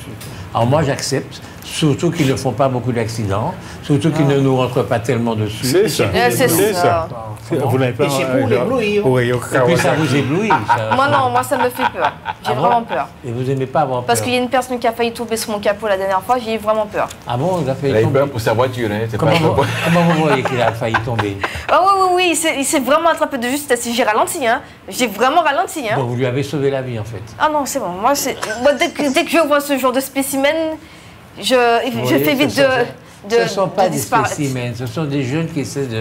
Alors moi, j'accepte, surtout qu'ils ne font pas beaucoup d'accidents, surtout qu'ils ne nous rentrent pas tellement dessus. C'est ça. C'est ça. Vous n'avez pas. Et c'est pour l'éblouir. Oui, au Et puis ça vous éblouit. ça. Moi non, moi ça me fait peur. J'ai Ah bon vraiment peur. Et vous n'aimez pas avoir peur. Parce qu'il y a une personne qui a failli tomber sur mon capot la dernière fois, j'ai eu vraiment peur. Ah bon, il a failli Elle a eu tomber. peur pour sa voiture, hein. C'est pas Comment ça. comment vous voyez qu'il a failli tomber? Ah oui, il s'est vraiment attrapé de justesse. J'ai ralenti, hein. J'ai vraiment ralenti, hein. Donc vous lui avez sauvé la vie en fait. Ah non, c'est bon. Moi, dès que je vois ce genre de spécimen, je voyez, fais vite ce de ne sont pas des disparaître. spécimens, ce sont des jeunes qui essaient de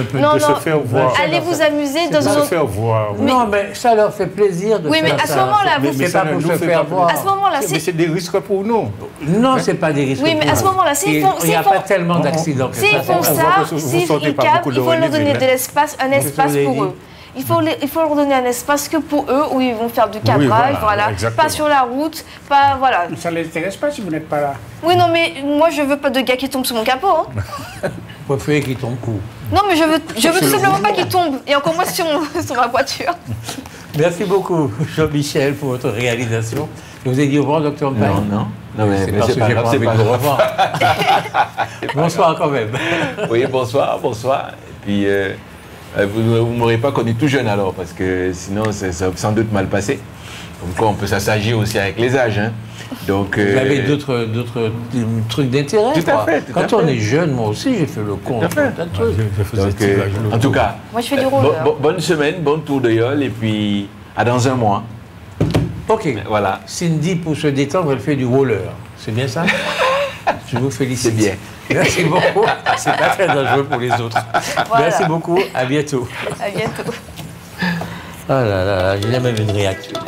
un peu Non, de se non. faire voir. Allez vous amuser dans De une se autre... faire voir. oui. Non, mais ça leur fait plaisir de Oui, mais faire à ce ça. moment-là, Mais vous- c'est ça pas ne pour nous se fait faire pas voir. À ce moment-là, Mais c'est... c'est des risques pour nous. Non, c'est pas des risques. Oui, mais pour à ce vous. moment-là, s'ils font- Il n'y a s'ils pas font- tellement d'accidents que S'ils ça. font on voit ça, que vous s'ils sortez pas cabrent, beaucoup de il faut leur relief, donner hein. de l'espace, un espace vous avez pour dit. eux. Il faut leur donner un espace que pour eux, où ils vont faire du cabrage, voilà, voilà. exactement. Pas sur la route, pas... Voilà. Ça ne les intéresse pas si vous n'êtes pas là. Oui, non, mais moi, je veux pas de gars qui tombent sous mon capot, hein. Vous préférez qu'ils tombent où? Non, mais je veux tout simplement pas qu'ils tombent. Et encore moins sur ma voiture. Merci beaucoup, Jean-Michel, pour votre réalisation. Je vous ai dit au revoir, docteur Mpaye. Non, mais C'est parce c'est que pas j'ai grave, pas c'est envie pas de vous grave. revoir. Bonsoir quand même. Oui, bonsoir. Et puis, vous ne m'aurez pas connu tout jeune alors, parce que sinon, ça a sans doute mal passé. Comme quoi, on peut s'assagir aussi avec les âges. Hein. Donc, Vous avez d'autres trucs d'intérêt. Tout à quoi. fait, tout Quand à on fait. est jeune, moi aussi, j'ai fait le compte. à fait. plein de trucs. Je faisais donc, tirage au en loto. tout cas, Moi, je fais du roller. bonne semaine, bon tour de Yole, et puis à dans un mois. Ok. Voilà, Cindy, pour se détendre, elle fait du roller. C'est bien ça? Je vous félicite. c'est bien. Merci beaucoup. C'est pas très dangereux pour les autres. Voilà. Merci beaucoup. À bientôt. À bientôt. Ah là là, j'ai jamais vu une réaction.